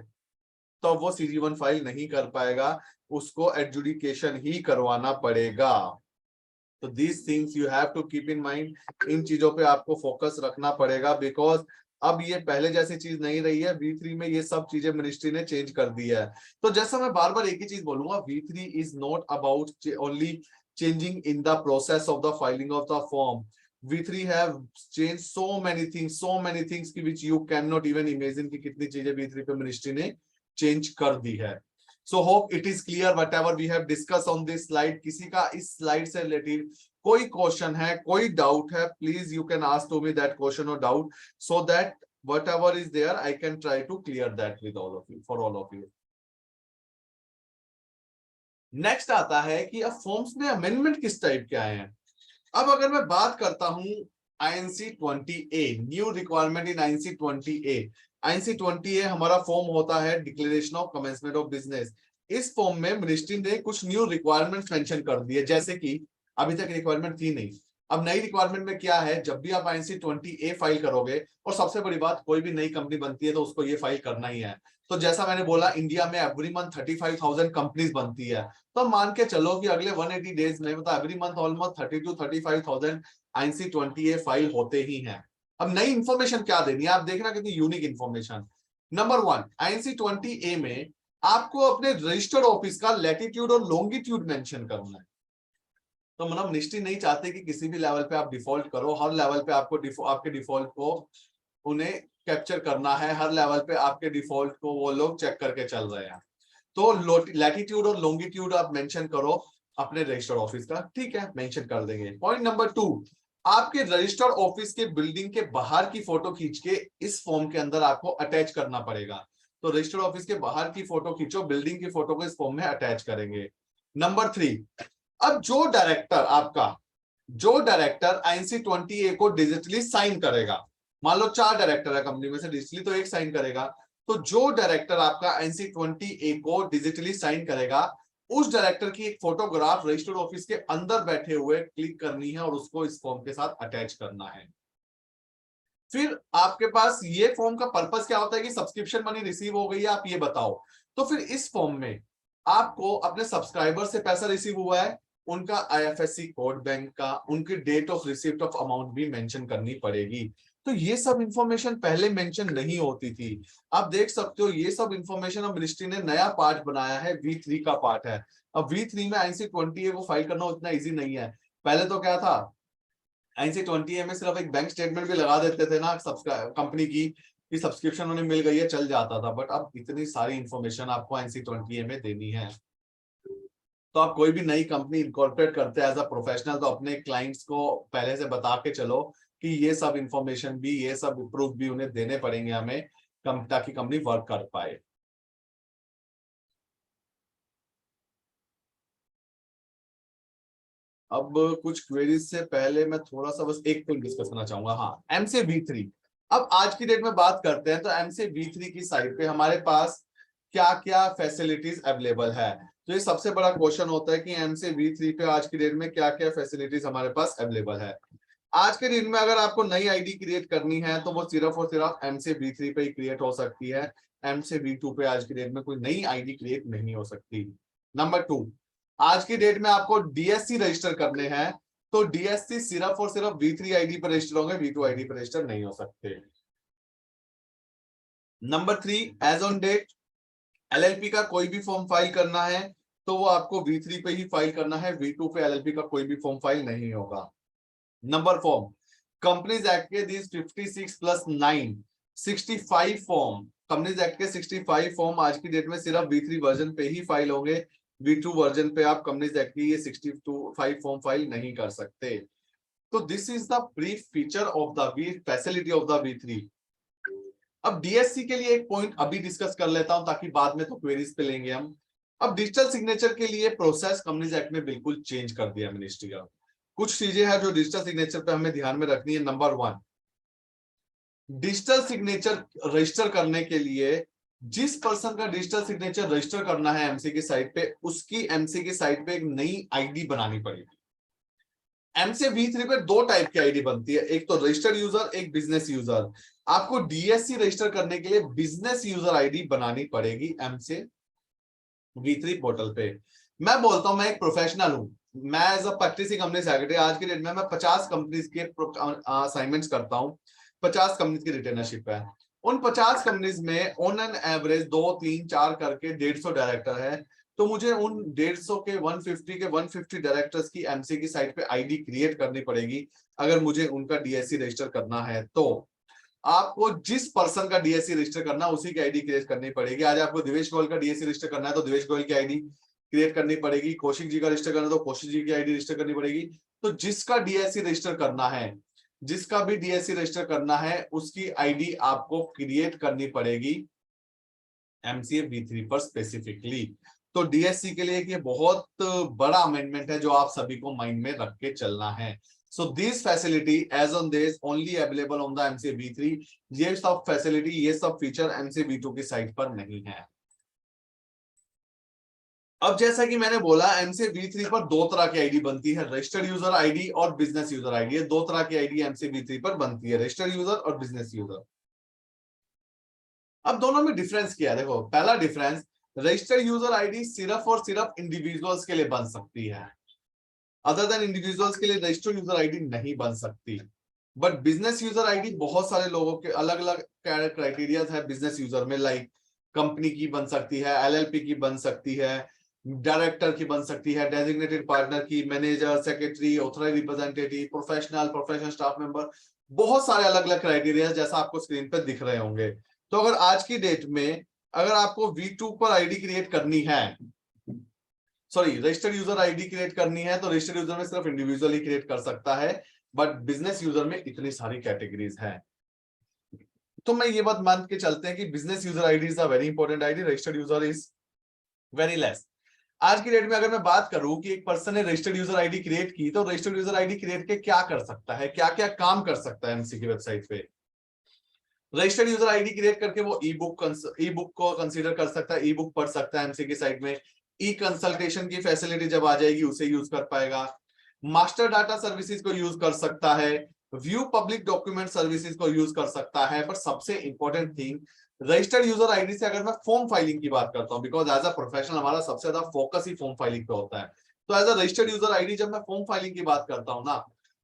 तो वो CG1 फाइल नहीं कर पाएगा, उसको एडजुडिकेशन ही करवाना पड़ेगा। तो these things you have to keep in mind, इन चीजों पे आपको फोकस रखना पड़ेगा, बिकॉज अब ये पहले जैसी चीज नहीं रही है। V3 में ये सब चीजें मिनिस्ट्री ने चेंज कर दिया है। तो जैसा मैं बार बार एक ही चीज बोलूंगा, V3 is not about only changing in the process of the filing of the form. V3 have changed so many things की which you cannot even imagine कि कितनी चीजें V3 पे मिनिस्ट्री ने चेंज कर दी है। So hope it is clear whatever we have discussed on this slide। किसी का इस स्लाइड से रिलेटेड कोई क्वेश्चन है, कोई डाउट है, please you can ask to me that question और doubt, so that whatever is there I can try to clear that with all of you, for all of you। Next आता है कि अब forms में amendment किस type के आए हैं। अब अगर मैं बात करता हूं INC20A, new requirement in INC20A। INC20A हमारा फॉर्म होता है declaration of commencement of business. इस फॉर्म में मिनिस्ट्री ने कुछ न्यू रिक्वायरमेंट्स मेंशन कर दिए, जैसे कि अभी तक रिक्वायरमेंट थी नहीं। अब नई रिक्वायरमेंट में क्या है, जब भी आप INC20A फाइल करोगे, और सबसे बड़ी बात कोई भी नई कंपनी बनती है तो उसको ये फाइल करना ही है। तो जैसा मैंने बोला, इंडिया में एवरी मंथ 35,000 कंपनीज बनती है, तो मान के चलो कि अगले 180 डेज में मतलब every month almost 30 to 35,000 INC20A file होते ही हैं। अब नई इंफॉर्मेशन क्या देनी है, आप देखना कितनी यूनिक इंफॉर्मेशन। नंबर 1, INC20A में आपको अपने रजिस्टर्ड ऑफिस का लैटिट्यूड और लॉन्गिट्यूड मेंशन करना है। तो मतलब मिनिस्ट्री नहीं चाहते कि किसी भी लेवल पे आप डिफॉल्ट करो, हर लेवल पे आपको आपके डिफॉल्ट को उन्हें कैप्चर करना है, हर लेवल पे आपके डिफॉल्ट को वो लोग चेक करके चल रहे हैं। तो लैटिट्यूड और लॉन्गिट्यूड आप मेंशन करो अपने रजिस्टर्ड ऑफिस का, ठीक है, मेंशन कर देंगे। पॉइंट नंबर 2, आपके रजिस्टर्ड ऑफिस के बिल्डिंग के बाहर की फोटो खींच के इस फॉर्म के अंदर आपको अटैच करना पड़ेगा। तो रजिस्टर्ड ऑफिस के बाहर की फोटो खींचो, बिल्डिंग की फोटो को इस फॉर्म में अटैच करेंगे। नंबर 3, अब जो डायरेक्टर INC20A को डिजिटली साइन करेगा, मान लो 4 डायरेक्टर है कंपनी में से, डिजिटली तो एक साइन करेगा, तो जो डायरेक्टर आपका INC20A को डिजिटली साइन करेगा उस डायरेक्टर की एक फोटोग्राफ रजिस्टर्ड ऑफिस के अंदर बैठे हुए क्लिक करनी है और उसको इस फॉर्म के साथ अटैच करना है। फिर आपके पास ये फॉर्म का पर्पस क्या होता है कि सब्सक्रिप्शन मनी रिसीव हो गई है, आप ये बताओ। तो फिर इस फॉर्म में आपको अपने सब्सक्राइबर से पैसा रिसीव हुआ है, उनका आईएफएससी कोड बैंक का, उनकी date of receipt of amount भी मेंशन करनी पड़ेगी। तो ये सब इंफॉर्मेशन पहले मेंशन नहीं होती थी। आप देख सकते हो ये सब इंफॉर्मेशन अब मिनिस्ट्री ने नया पार्ट बनाया है, V3 का पार्ट है। अब V3 में INC20A को फाइल करना उतना इजी नहीं है। पहले तो क्या था, INC20A में सिर्फ एक बैंक स्टेटमेंट भी लगा देते थे ना कंपनी की कि सब्सक्रिप्शन उन्हें मिल गई है, चल जाता था। बट अब इतनी सारी इंफॉर्मेशन आपको INC20A में देनी है। तो आप कोई भी नई कंपनी इनकॉर्पोरेट करते हैं एज अ प्रोफेशनल, तो अपने क्लाइंट्स को पहले से बता के चलो कि ये सब इंफॉर्मेशन भी, ये सब प्रूफ भी उन्हें देने पड़ेंगे हमें, ताकि कंपनी वर्क कर पाए। अब कुछ क्वेरीज से पहले मैं थोड़ा सा बस एक पॉइंट डिस्कस करना चाहूंगा। हाँ, MC-V3। अब आज की डेट में बात करते हैं तो MC-V3 की साइट पे हमारे पास क्या क्या फैसिलिटीज अवेलेबल है। तो ये सबसे बड़ा क्वेश्चन होता है कि MC-V3 पे आज की डेट में क्या क्या फैसिलिटीज हमारे पास अवेलेबल है। आज के दिन में अगर आपको नई आईडी क्रिएट करनी है तो वो सिर्फ और सिर्फ MC-V3 पे ही क्रिएट हो सकती है। MC-V2 पे आज की डेट में कोई नई आईडी क्रिएट नहीं हो सकती। नंबर 2, आज की डेट में आपको DSC रजिस्टर करने हैं तो DSC सिर्फ और सिर्फ V3 आईडी पर रजिस्टर होंगे, V2 आईडी पर रजिस्टर नहीं हो सकते। Number 3, as on date LLP का कोई भी फॉर्म फाइल करना है तो वो आपको V3 पे ही फाइल करना है, V2 पे LLP का कोई भी फॉर्म फाइल नहीं होगा। नंबर 4, कंपनीज एक्ट के दिस 56+9 65 फॉर्म, कंपनीज एक्ट के 65 फॉर्म आज की डेट में सिर्फ V3 वर्जन पे ही फाइल होंगे। V2 वर्जन पे आप कंपनीज एक्ट की ये 65 फॉर्म फाइल नहीं कर सकते। तो this is the brief feature of the facility of the V3। अब DSC के लिए एक पॉइंट अभी डिस्कस कर लेता हूं ताकि बाद में तो क्वेरीज पे लेंगे हम। अब डिजिटल सिग्नेचर के लिए प्रोसेस कंपनीज एक्ट में बिल्कुल चेंज कर दिया मिनिस्ट्री का। कुछ चीजें हैं जो डिजिटल सिग्नेचर पे हमें ध्यान में रखनी है। नंबर 1, डिजिटल सिग्नेचर रजिस्टर करने के लिए जिस पर्सन का डिजिटल सिग्नेचर रजिस्टर करना है MC की साइट पे, उसकी MC की साइट पे एक नई आईडी बनानी पड़ेगी। MC-V3 पे 2 टाइप की आईडी बनती है, एक तो रजिस्टर्ड यूजर, एक बिजनेस यूजर। आपको DSC रजिस्टर करने के लिए बिजनेस यूजर आईडी बनानी पड़ेगी MC-V3 पोर्टल पे। मैं बोलता हूं मैं एक प्रोफेशनल हूं, मैं as a practising company secretary आज की डेट में मैं 50 कंपनीज के असाइनमेंट्स करता हूं, 50 कंपनीज की रिटेनरशिप है। उन 50 कंपनीज में ऑन एन एवरेज 2, 3, 4 करके 150 डायरेक्टर है। तो मुझे उन 150 के 150 डायरेक्टर्स की MC की साइट पे आईडी क्रिएट करनी पड़ेगी अगर मुझे उनका DSC रजिस्टर करना है। तो आपको जिस पर्सन का DSC रजिस्टर करना है उसी की आईडी क्रिएट करनी पड़ेगी। आज आपको दिवेश गोयल का DSC रजिस्टर करना है तो दिवेश गोयल की आईडी क्रिएट करनी पड़ेगी। कौशिक जी का रजिस्टर करना है तो कौशिक जी की आईडी रजिस्टर करनी पड़ेगी। तो जिसका DSC रजिस्टर करना है, जिसका भी DSC रजिस्टर करना है उसकी आईडी आपको क्रिएट करनी पड़ेगी MC-V3 पर स्पेसिफिकली। तो DSC के लिए ये बहुत बड़ा अमेंडमेंट है जो आप सभी को माइंड में रख के चलना है। So this facility as on this only available on the MC-V3। ये सब फैसिलिटी, ये सब फीचर MC-V2 की साइट पर नहीं है। अब जैसा कि मैंने बोला MC-V3 पर 2 तरह की आईडी बनती है, रजिस्टर्ड यूजर आईडी और बिजनेस यूजर आईडी। ये 2 तरह की आईडी MC-V3 पर बनती है, रजिस्टर्ड यूजर और बिजनेस यूजर। अब दोनों में डिफरेंस क्या है? देखो, पहला डिफरेंस, रजिस्टर्ड यूजर आईडी सिर्फ और सिर्फ इंडिविजुअल्स के लिए बन सकती है, अदर देन इंडिविजुअल्स के लिए रजिस्टर्ड यूजर आईडी नहीं बन सकती। बट बिजनेस यूजर आईडी बहुत सारे लोगों के अलग अलग क्राइटेरिया है बिजनेस यूजर में, लाइक कंपनी की बन सकती है, LLP की बन सकती है, डायरेक्टर की बन सकती है, डेजिग्नेटेड पार्टनर की, manager, secretary, authorised representative, professional staff member, बहुत सारे अलग अलग क्राइटेरिया जैसा आपको स्क्रीन पर दिख रहे होंगे। तो अगर आज की डेट में अगर आपको V2 पर आईडी क्रिएट करनी है, sorry registered user ID create करनी है, तो रजिस्टर्ड यूजर में सिर्फ इंडिविजुअल ही क्रिएट कर सकता है, बट बिजनेस यूजर में इतनी सारी कैटेगरीज हैं। तो मैं ये बात मान के चलते हैं कि business user ID is a very important ID, registered user is very less. आज की डेट में अगर मैं बात करूं कि एक पर्सन ने रजिस्टर्ड यूजर आईडी क्रिएट की, तो रजिस्टर्ड यूजर आईडी क्रिएट के क्या कर सकता है, क्या क्या काम कर सकता है MC की वेबसाइट पे। रजिस्टर्ड यूजर आईडी क्रिएट करके वो ई बुक को कंसीडर कर सकता है, ई बुक पढ़ सकता है MC की साइट में, ई कंसल्टेशन की फैसिलिटी जब आ जाएगी उसे यूज कर पाएगा, मास्टर डाटा सर्विसेज को यूज कर सकता है, व्यू पब्लिक डॉक्यूमेंट सर्विसेज को यूज कर सकता है। पर सबसे important thing, registered user ID से अगर मैं फॉर्म फाइलिंग की बात करता हूं, बिकॉज एज अ प्रोफेशनल हमारा सबसे ज्यादा फोकस ही फॉर्म फाइलिंग पे होता है, तो as a registered user ID जब मैं फॉर्म फाइलिंग की बात करता हूं ना,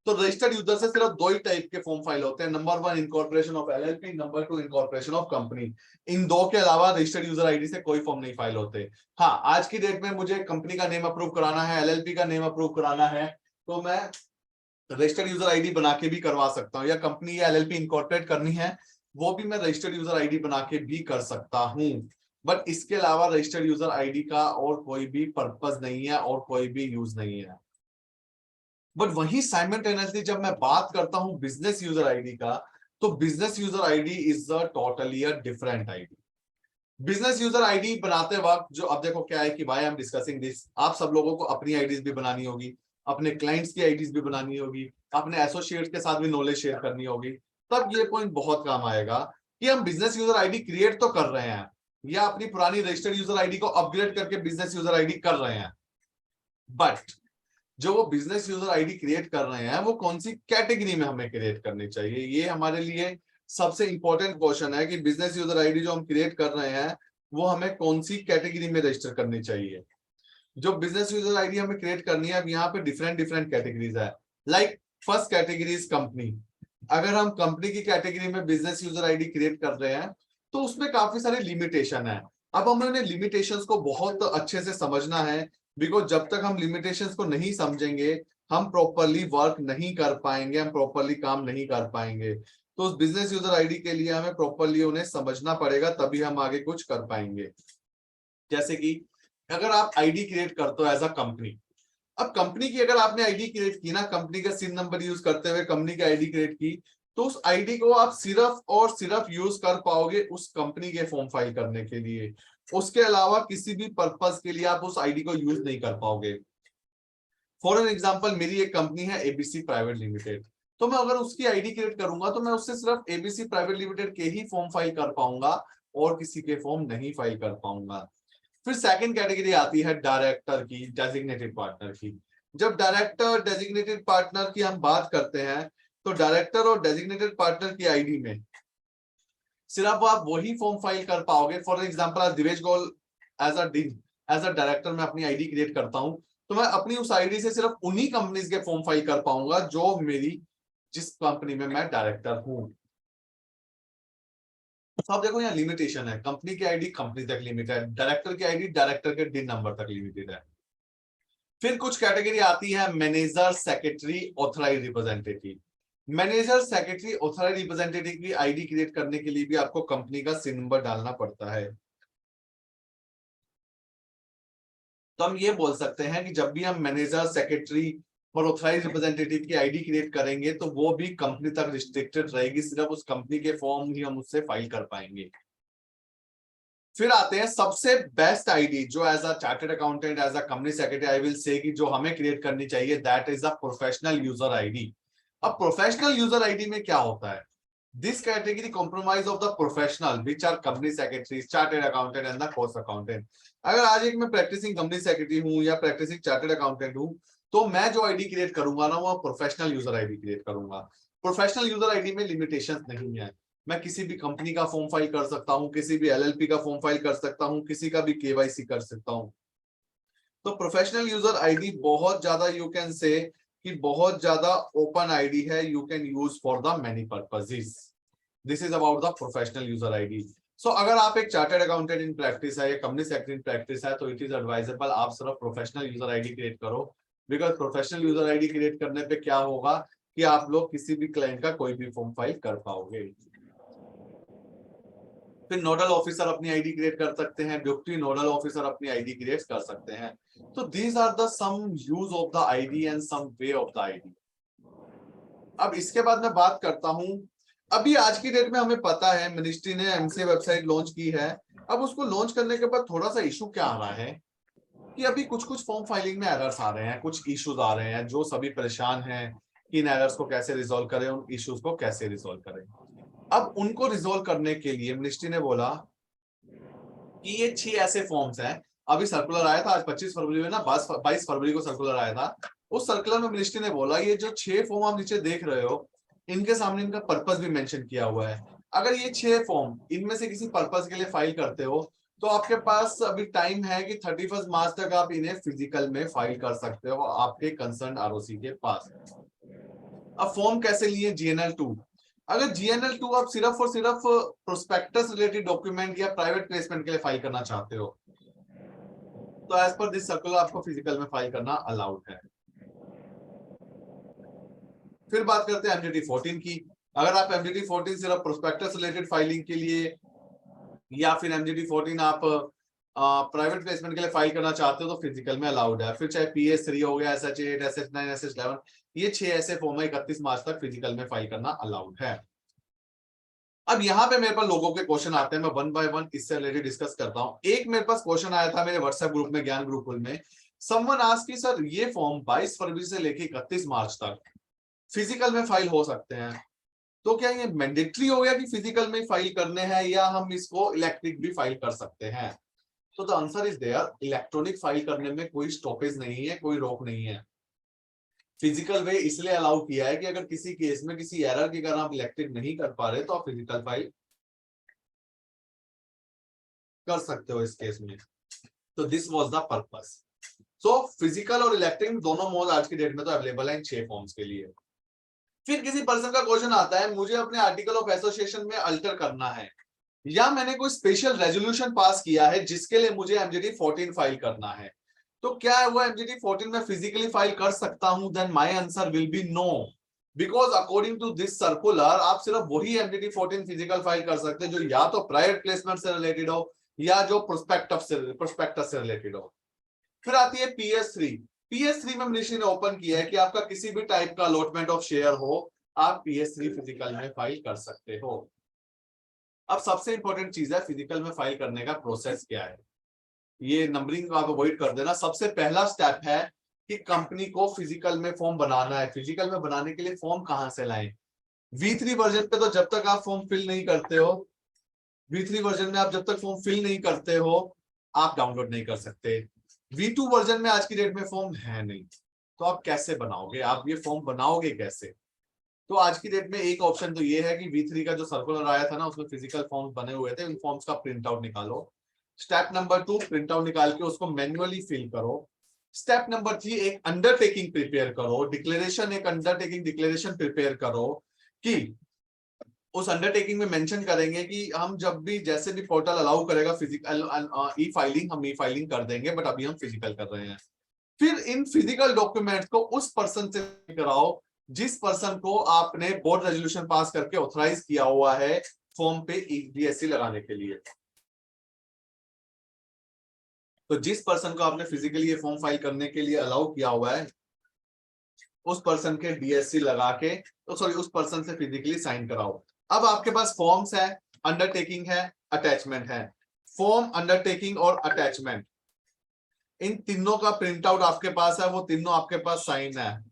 तो रजिस्टर्ड यूजर से सिर्फ दो ही टाइप के फॉर्म फाइल होते हैं, number 1 incorporation of LLP, number 2 incorporation of company. इन दो के अलावा रजिस्टर्ड यूजर आईडी से कोई फॉर्म नहीं फाइल होते। हाँ, आज की डेट में मुझे कंपनी का नेम अप्रूव कराना है, एलएलपी का नेम अप्रूव कराना है, तो मैं रजिस्टर्ड यूजर आईडी बना के भी करवा सकता हूँ, या कंपनी या एलएलपी इनकॉर्पोरेट करनी है वो भी मैं रजिस्टर्ड यूजर आईडी बना के भी कर सकता हूँ। बट इसके अलावा रजिस्टर्ड यूजर आईडी का और कोई भी पर्पस नहीं है और कोई भी यूज नहीं है। बट वही साइमल्टेनियसली जब मैं बात करता हूं बिजनेस यूजर आईडी का, तो business user ID is a totally a different ID. Business user ID बनाते वक्त जो, अब देखो क्या है कि भाई आई एम डिस्कसिंग दिस, आप सब लोगों को अपनी आईडीज भी बनानी होगी, अपने क्लाइंट्स की आईडीज भी बनानी होगी, अपने एसोसिएट्स के साथ भी नॉलेज शेयर करनी होगी, तब ये पॉइंट बहुत काम आएगा कि हम बिजनेस यूजर आईडी क्रिएट तो कर रहे हैं या अपनी पुरानी रजिस्टर्ड यूजर आईडी को अपग्रेड करके बिजनेस यूजर आईडी कर रहे हैं, बट जो वो बिजनेस यूजर आईडी क्रिएट कर रहे हैं वो कौन सी कैटेगरी में हमें क्रिएट करनी चाहिए, ये हमारे लिए सबसे इंपॉर्टेंट क्वेश्चन है कि बिजनेस यूजर आईडी जो हम क्रिएट कर रहे हैं वो हमें कौन सी कैटेगरी में रजिस्टर करनी चाहिए। जो बिजनेस यूजर आईडी हमें क्रिएट करनी है, अब यहाँ पे डिफरेंट डिफरेंट कैटेगरीज है। Like first category is company. अगर हम कंपनी की कैटेगरी में बिजनेस यूजर आईडी क्रिएट कर रहे हैं तो उसमें काफी सारी लिमिटेशन है। अब हमें उन्हें लिमिटेशंस को बहुत अच्छे से समझना है, बिकॉज जब तक हम लिमिटेशंस को नहीं समझेंगे हम प्रॉपरली वर्क नहीं कर पाएंगे, हम प्रॉपरली काम नहीं कर पाएंगे। तो उस बिजनेस यूजर आईडी के लिए हमें प्रॉपरली उन्हें समझना पड़ेगा, तभी हम आगे कुछ कर पाएंगे। जैसे कि अगर आप आईडी क्रिएट करते हो एज अ कंपनी, अब कंपनी की अगर आपने आईडी क्रिएट की ना, कंपनी का सिन नंबर यूज करते हुए कंपनी की आईडी क्रिएट की, तो उस आईडी को आप सिर्फ और सिर्फ यूज कर पाओगे उस कंपनी के फॉर्म फाइल करने के लिए, उसके अलावा किसी भी पर्पस के लिए आप उस आईडी को यूज नहीं कर पाओगे। फॉर एन एग्जांपल, मेरी एक कंपनी है एबीसी प्राइवेट लिमिटेड, तो मैं अगर उसकी आईडी क्रिएट करूंगा तो मैं उससे सिर्फ एबीसी प्राइवेट लिमिटेड के ही फॉर्म फाइल कर पाऊंगा और किसी के फॉर्म नहीं फाइल कर पाऊंगा। फिर सेकंड कैटेगरी आती है डायरेक्टर की, डेजिग्नेटेड पार्टनर की। जब डायरेक्टर डेजिग्नेटेड पार्टनर की हम बात करते हैं तो डायरेक्टर और डेजिग्नेटेड पार्टनर की आईडी में सिर्फ आप वही फॉर्म फाइल कर पाओगे। फॉर एग्जांपल, आज Divesh Goyal as a director मैं अपनी आईडी क्रिएट करता हूं, तो मैं अपनी उस आईडी से सिर्फ उन्हीं कंपनीज के फॉर्म फाइल कर पाऊंगा जो मेरी जिस कंपनी में मैं डायरेक्टर हूं। तो आप देखो यहाँ लिमिटेशन है, कंपनी की आईडी कंपनी तक लिमिटेड है, डायरेक्टर की आईडी डायरेक्टर के डिन नंबर तक लिमिटेड है। फिर कुछ कैटेगरी आती है manager, secretary, authorised representative. Manager, secretary, authorised representative की आईडी क्रिएट करने के लिए भी आपको कंपनी का सिन नंबर डालना पड़ता है। तो हम ये बोल सकते हैं कि जब भी हम मैनेजर, सेक्रेटरी और ऑथराइज्ड रिप्रेजेंटेटिव की आईडी क्रिएट करेंगे तो वो भी कंपनी तक रिस्ट्रिक्टेड रहेगी, सिर्फ उस कंपनी के फॉर्म ही हम उससे फाइल कर पाएंगे। फिर आते हैं सबसे बेस्ट आईडी जो as a chartered accountant, as a company secretary I will say कि जो हमें क्रिएट करनी चाहिए, that is a professional user ID. अब प्रोफेशनल यूजर आईडी में क्या होता है? This category compromise of the professional which are company secretary, chartered accountant and the cost accountant. अगर आज एक मैं प्रैक्टिसिंग कंपनी सेक्रेटरी हूं या प्रैक्टिसिंग चार्टर्ड अकाउंटेंट हूं, तो मैं जो आईडी क्रिएट करूंगा ना वो प्रोफेशनल यूजर आईडी क्रिएट करूंगा। प्रोफेशनल यूजर आईडी में लिमिटेशंस नहीं है, मैं किसी भी कंपनी का फॉर्म फाइल कर सकता हूं, किसी भी एलएलपी का फॉर्म फाइल कर सकता हूं, किसी का भी केवाईसी कर सकता हूं। तो प्रोफेशनल यूजर आईडी बहुत ज्यादा, यू कैन से कि बहुत ज्यादा ओपन आईडी है, you can use for the many purposes. This is about the professional user ID. So अगर आप एक चार्टर्ड अकाउंटेंट इन प्रैक्टिस है या कंपनी सेक्रेटरी इन प्रैक्टिस है, तो इट इज एडवाइजेबल आप सिर्फ प्रोफेशनल यूजर आईडी क्रिएट करो, because professional user ID create करने पे क्या होगा कि आप लोग किसी भी क्लाइंट का कोई भी फॉर्म फाइल कर पाओगे। फिर नोडल ऑफिसर अपनी आईडी क्रिएट कर सकते हैं, डिप्टी नोडल ऑफिसर अपनी आईडी क्रिएट कर सकते हैं। तो these are the some use of the ID and some way of the ID. अब इसके बाद मैं बात करता हूं, अभी आज की डेट में हमें पता है मिनिस्ट्री ने एमसीए वेबसाइट लॉन्च की है। अब उसको लॉन्च करने के बाद थोड़ा सा इशू क्या आ रहा है कि अभी कुछ फॉर्म फाइलिंग में एरर्स आ रहे हैं, कुछ इश्यूज आ रहे हैं, जो सभी परेशान हैं कि इन एरर्स को कैसे रिजॉल्व करें, उन इश्यूज को कैसे रिजॉल्व करें। अब उनको रिजॉल्व करने के लिए मिनिस्ट्री ने बोला कि ये 6 ऐसे फॉर्म्स हैं, अभी सर्कुलर आया था आज 25 फरवरी में ना, 22 फरवरी को सर्कुलर आया था। उस सर्कुलर में मिनिस्ट्री ने बोला ये जो 6 फॉर्म आप नीचे देख रहे हो इनके सामने इनका पर्पस भी मेंशन किया हुआ है। अगर ये 6 फॉर्म इनमें से किसी पर्पस के लिए फाइल करते हो तो आपके पास अभी टाइम है कि 31 मार्च तक आप इन्हें फिजिकल में फाइल कर सकते हो आपके कंसर्न आरओसी के पास। अब फॉर्म कैसे लिए? GNL2। अगर GNL2 आप सिर्फ और सिर्फ प्रोस्पेक्टस रिलेटेड डॉक्यूमेंट या प्राइवेट प्लेसमेंट के लिए फाइल करना चाहते हो तो एज पर दिस सर्कुलर आपको फिजिकल में फाइल करना अलाउड है। फिर बात करते हैं MGT 14 की। अगर आप MGT 14 सिर्फ प्रोस्पेक्टस रिलेटेड फाइलिंग के लिए या फिर MGT 14 आप प्राइवेट प्लेसमेंट के लिए फाइल करना चाहते हो तो फिजिकल में अलाउड है। फिर चाहे PS3 हो गया, SH8, SH9, SH11, ये 6 ऐसे फॉर्म है 31 मार्च तक फिजिकल में फाइल करना अलाउड है। अब यहाँ पे मेरे पास लोगों के क्वेश्चन आते हैं, मैं 1 बाय 1 इससे रिलेटेड डिस्कस करता हूँ। एक मेरे पास क्वेश्चन आया था मेरे व्हाट्सएप ग्रुप में, ज्ञान ग्रुप में, समवन आस्क्ड कि सर ये फॉर्म 22 फरवरी से लेके 31 मार्च तक फिजिकल में फाइल हो सकते हैं, तो क्या ये मैंडेटरी हो गया कि फिजिकल में फाइल करने हैं या हम इसको इलेक्ट्रिक भी फाइल कर सकते हैं? तो the answer is there, electronic file करने में कोई स्टॉपेज नहीं है, कोई रोक नहीं है। फिजिकल वे इसलिए अलाउ किया है कि अगर किसी केस में किसी एरर के कारण आप इलेक्ट्रिक नहीं कर पा रहे तो आप फिजिकल फाइल कर सकते हो इस केस में। तो this was the purpose. So physical और इलेक्ट्रिक दोनों मोड आज की डेट में तो अवेलेबल है इन 6 फॉर्म्स के लिए। फिर किसी पर्सन का क्वेश्चन आता है मुझे अपने आर्टिकल ऑफ एसोसिएशन में अल्टर करना है या मैंने कोई स्पेशल रेजोल्यूशन पास किया है जिसके लिए मुझे MGT 14 फाइल करना है, तो क्या वो MGT 14 में फिजिकली फाइल कर सकता हूं? Then my answer will be no, because according to this circular आप सिर्फ वही MGT 14 फिजिकल फाइल कर सकते हैं जो या तो प्राइवेट प्लेसमेंट से रिलेटेड हो या जो प्रोस्पेक्टस से रिलेटेड हो। फिर आती है PS3 में मिनिस्ट्री ने ओपन किया है कि आपका किसी भी टाइप का अलॉटमेंट ऑफ शेयर हो आप PS3 फिजिकल में फाइल कर सकते हो। अब सबसे इंपॉर्टेंट चीज है फिजिकल में फाइल करने का प्रोसेस क्या है, ये नंबरिंग आप अवॉइड कर देना। सबसे पहला स्टेप है कि कंपनी को फिजिकल में फॉर्म बनाना है। फिजिकल में बनाने के लिए फॉर्म कहां से लाएं? V3 वर्जन पे तो जब तक आप फॉर्म फिल नहीं करते हो, V3 वर्जन में आप जब तक फॉर्म फिल नहीं करते हो आप डाउनलोड नहीं कर सकते। V2 वर्जन में आज की डेट में फॉर्म है नहीं, तो आप कैसे बनाओगे? आप ये फॉर्म बनाओगे कैसे? तो आज की डेट में एक ऑप्शन तो ये है कि V3 का जो सर्कुलर आया था ना उसमें फिजिकल फॉर्म्स बने हुए थे, उन फॉर्म्स का प्रिंट आउट निकालो। स्टेप नंबर 2, प्रिंट आउट निकाल के उसको मैन्युअली फिल करो। स्टेप नंबर 3, एक अंडरटेकिंग प्रिपेयर करो, डिक्लेरेशन, एक अंडरटेकिंग डिक्लेरेशन प्रिपेयर करो कि उस अंडरटेकिंग में मेंशन करेंगे कि हम जब भी जैसे भी पोर्टल अलाउ करेगा फिजिकल ई फाइलिंग, हम ई फाइलिंग कर देंगे, बट अभी हम फिजिकल कर रहे हैं। फिर इन फिजिकल डॉक्यूमेंट्स को उस पर्सन से कराओ जिस पर्सन को आपने बोर्ड रेजोल्यूशन पास करके ऑथराइज किया हुआ है फॉर्म पे DSC लगाने के लिए। तो जिस पर्सन को आपने फिजिकली ये फॉर्म फाइल करने के लिए अलाउ किया हुआ है उस पर्सन के DSC लगा के, तो सॉरी उस पर्सन से फिजिकली साइन कराओ। अब आपके पास फॉर्म्स है, अंडरटेकिंग है, अटैचमेंट है। फॉर्म, अंडरटेकिंग और अटैचमेंट, इन तीनों का प्रिंट आउट आपके पास है, वो तीनों आपके पास साइन है।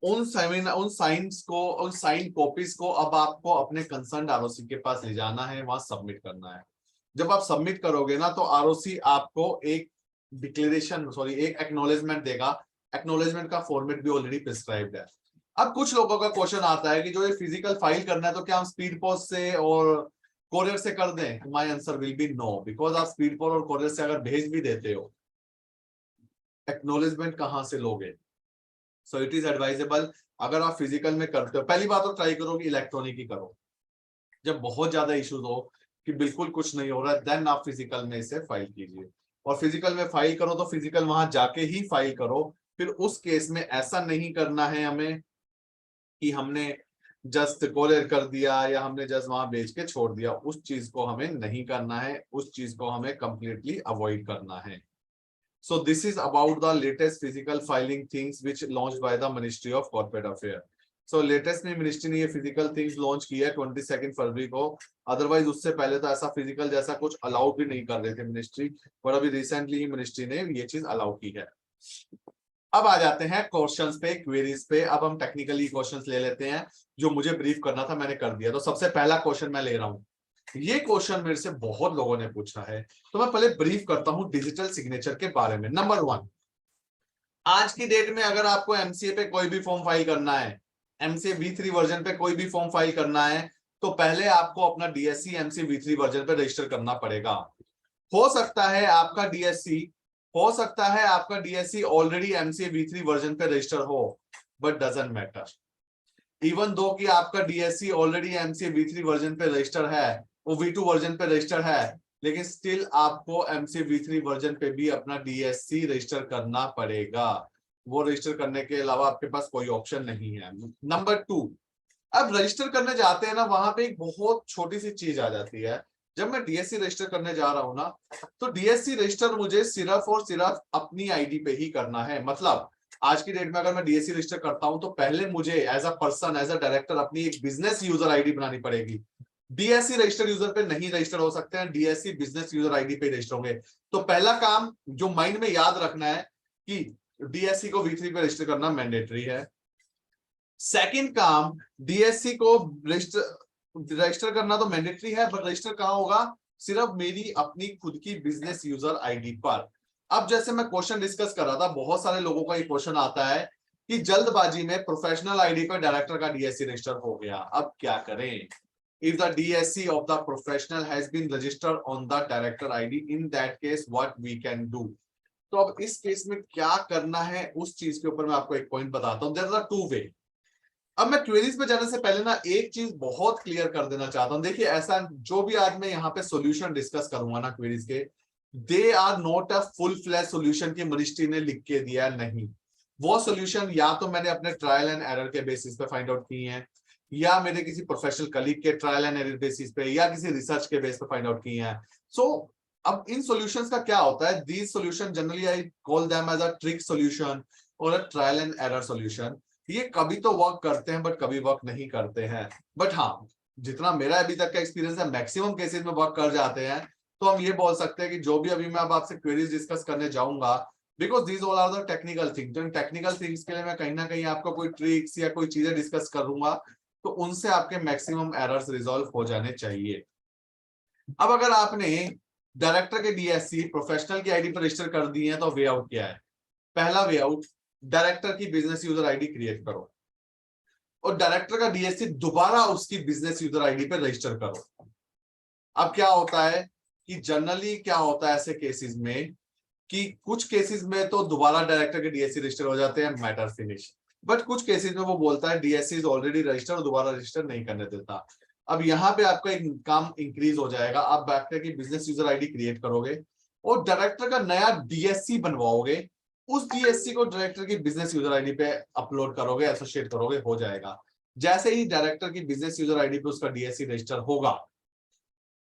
उन साइन कॉपीज को अब आपको अपने कंसर्न ROC के पास ले जाना है, वहां सबमिट करना है। जब आप सबमिट करोगे ना तो ROC आपको एक डिक्लेरेशन एक एक्नॉलेजमेंट देगा। एक्नॉलेजमेंट का फॉर्मेट भी ऑलरेडी प्रिस्क्राइब्ड है। अब कुछ लोगों का क्वेश्चन आता है कि जो ये फिजिकल फाइल करना है तो क्या हम स्पीड पोस्ट से और कोरियर से कर दें? My answer will be no, because आप स्पीड पोस्ट और कोरियर से अगर भेज भी देते हो एक्नॉलेजमेंट कहां से लोगे? सो इट इज एडवाइजेबल अगर आप फिजिकल में करते हो, पहली बात तो ट्राई करो कि इलेक्ट्रॉनिक ही करो। जब बहुत ज्यादा इश्यूज हो कि बिल्कुल कुछ नहीं हो रहा है देन आप फिजिकल में इसे फाइल कीजिए। और फिजिकल में फाइल करो तो फिजिकल वहां जाके ही फाइल करो। फिर उस केस में ऐसा नहीं करना है हमें कि हमने जस्ट कोरियर कर दिया या हमने जस्ट वहां भेज के छोड़ दिया, उस चीज को हमें नहीं करना है, उस चीज को हमें कंप्लीटली अवॉइड करना है। So this is about the latest physical filing things which launched by the Ministry of Corporate Affairs. So latest में मिनिस्ट्री ने ये फिजिकल थिंग्स लॉन्च किया है 22 फरवरी को। अदरवाइज उससे पहले तो ऐसा फिजिकल जैसा कुछ अलाउ भी नहीं कर रहे थे मिनिस्ट्री, पर अभी रिसेंटली ही मिनिस्ट्री ने ये चीज अलाउ की है। अब आ जाते हैं क्वेश्चंस पे, क्वेरीज पे। अब हम टेक्निकली क्वेश्चंस ले लेते हैं। जो मुझे ब्रीफ करना था मैंने कर दिया। तो सबसे पहला क्वेश्चन मैं ले रहा हूं, ये क्वेश्चन मेरे से बहुत लोगों ने पूछा है, तो मैं पहले ब्रीफ करता हूं डिजिटल सिग्नेचर के बारे में। नंबर 1, आज की डेट में अगर आपको एमसीए पे कोई भी फॉर्म फाइल करना है, एमसीए V3 वर्जन पे कोई भी फॉर्म फाइल करना है, तो पहले आपको अपना डीएससी एमसीए V3 वर्जन पे रजिस्टर करना पड़ेगा। हो सकता है आपका DSC already MCA V3 version पे रजिस्टर हो, but doesn't matter. Even though कि आपका DSC already MCA V3 version पे रजिस्टर है, वो V2 वर्जन पे रजिस्टर है, लेकिन स्टिल आपको एमसीए V3 वर्जन पे भी अपना डीएससी रजिस्टर करना पड़ेगा। वो रजिस्टर करने के अलावा आपके पास कोई ऑप्शन नहीं है। नंबर 2, अब रजिस्टर करने जाते हैं ना, वहां पे एक बहुत छोटी सी चीज आ जाती है। जब मैं डीएससी रजिस्टर करने जा रहा हूं ना, तो डीएससी रजिस्टर मुझे सिर्फ और सिर्फ अपनी आईडी पे ही करना है। मतलब आज की डेट में अगर मैं डीएससी रजिस्टर करता हूं, तो पहले मुझे as a person, as a director अपनी एक बिजनेस यूजर आईडी बनानी पड़ेगी। डीएससी रजिस्टर यूजर पे नहीं रजिस्टर हो सकते हैं, डीएससी बिजनेस यूजर आईडी पे रजिस्टर होंगे। तो पहला काम जो माइंड में याद रखना है कि डीएससी को V3 पे रजिस्टर करना मैंडेटरी है। सेकंड काम, डीएससी को रजिस्टर करना तो मैंडेटरी है, बट रजिस्टर कहां होगा? सिर्फ मेरी अपनी खुद की बिजनेस यूजर आईडी पर। अब जैसे मैं क्वेश्चन डिस्कस कर रहा था, बहुत सारे लोगों का ये क्वेश्चन आता है कि जल्दबाजी में प्रोफेशनल आईडी पर डायरेक्टर का डीएससी रजिस्टर हो गया, अब क्या करें? If the DSC of the professional has been registered on the director ID, in that case what we can do? तो अब इस केस में क्या करना है, उस चीज के ऊपर मैं आपको एक पॉइंट बताता हूं। There are two way। अब मैं क्वेरीज पे जाने से पहले ना एक चीज बहुत क्लियर कर देना चाहता हूं। देखिए, ऐसा जो भी आज मैं यहाँ पे सॉल्यूशन डिस्कस करूंगा ना क्वेरीज के, they are not a full flash solution की मिनिस्ट्री ने लिख के दिया नहीं। वो सॉल्यूशन या तो मैंने अपने ट्रायल एंड एरर के बेसिस पे फाइंड आउट किए हैं, या मेरे किसी प्रोफेशनल कलीग के ट्रायल एंड एरर बेसिस पे, या किसी रिसर्च के बेस पे फाइंड आउट किए हैं। सो अब इन सॉल्यूशंस का क्या होता है? These solution generally I call them as a trick solution और a trial and error solution. ये कभी तो वर्क करते हैं, बट कभी वर्क नहीं करते हैं। बट हाँ, जितना मेरा अभी तक का एक्सपीरियंस है, मैक्सिमम केसेस में वर्क कर जाते हैं। तो हम ये बोल सकते हैं कि जो भी अभी मैं अब आपसे क्वेरीज डिस्कस करने जाऊंगा, because these all are the technical things, तो इन टेक्निकल थिंग्स के लिए मैं कहीं ना कहीं आपको कोई ट्रिक्स या कोई चीजें डिस्कस करूंगा, तो उनसे आपके मैक्सिमम एरर्स रिजॉल्व हो जाने चाहिए। अब अगर आपने डायरेक्टर के डीएससी प्रोफेशनल की आईडी पर रजिस्टर कर दी है, तो वे आउट क्या है? पहला वे आउट, डायरेक्टर की बिजनेस यूजर आईडी क्रिएट करो और डायरेक्टर का डीएससी दोबारा उसकी बिजनेस यूजर आईडी पर रजिस्टर करो। अब क्या होता है कि जनरली क्या होता है ऐसे केसेस में कि कुछ केसेस में तो दोबारा डायरेक्टर के डीएससी रजिस्टर हो जाते हैं, मैटर फिनिश। बट कुछ केसेस में वो बोलता है डीएससी इज ऑलरेडी रजिस्टर्ड और दोबारा रजिस्टर नहीं करने देता। अब यहाँ पे आपका एक काम इंक्रीज हो जाएगा। आप डायरेक्टर की बिजनेस यूजर आईडी क्रिएट करोगे और डायरेक्टर का नया डीएससी बनवाओगे, उस डीएससी को डायरेक्टर की बिजनेस यूजर आईडी पे अपलोड करोगे, एसोसिएट करोगे, हो जाएगा। जैसे ही डायरेक्टर की बिजनेस यूजर आईडी पे उसका डीएससी रजिस्टर होगा,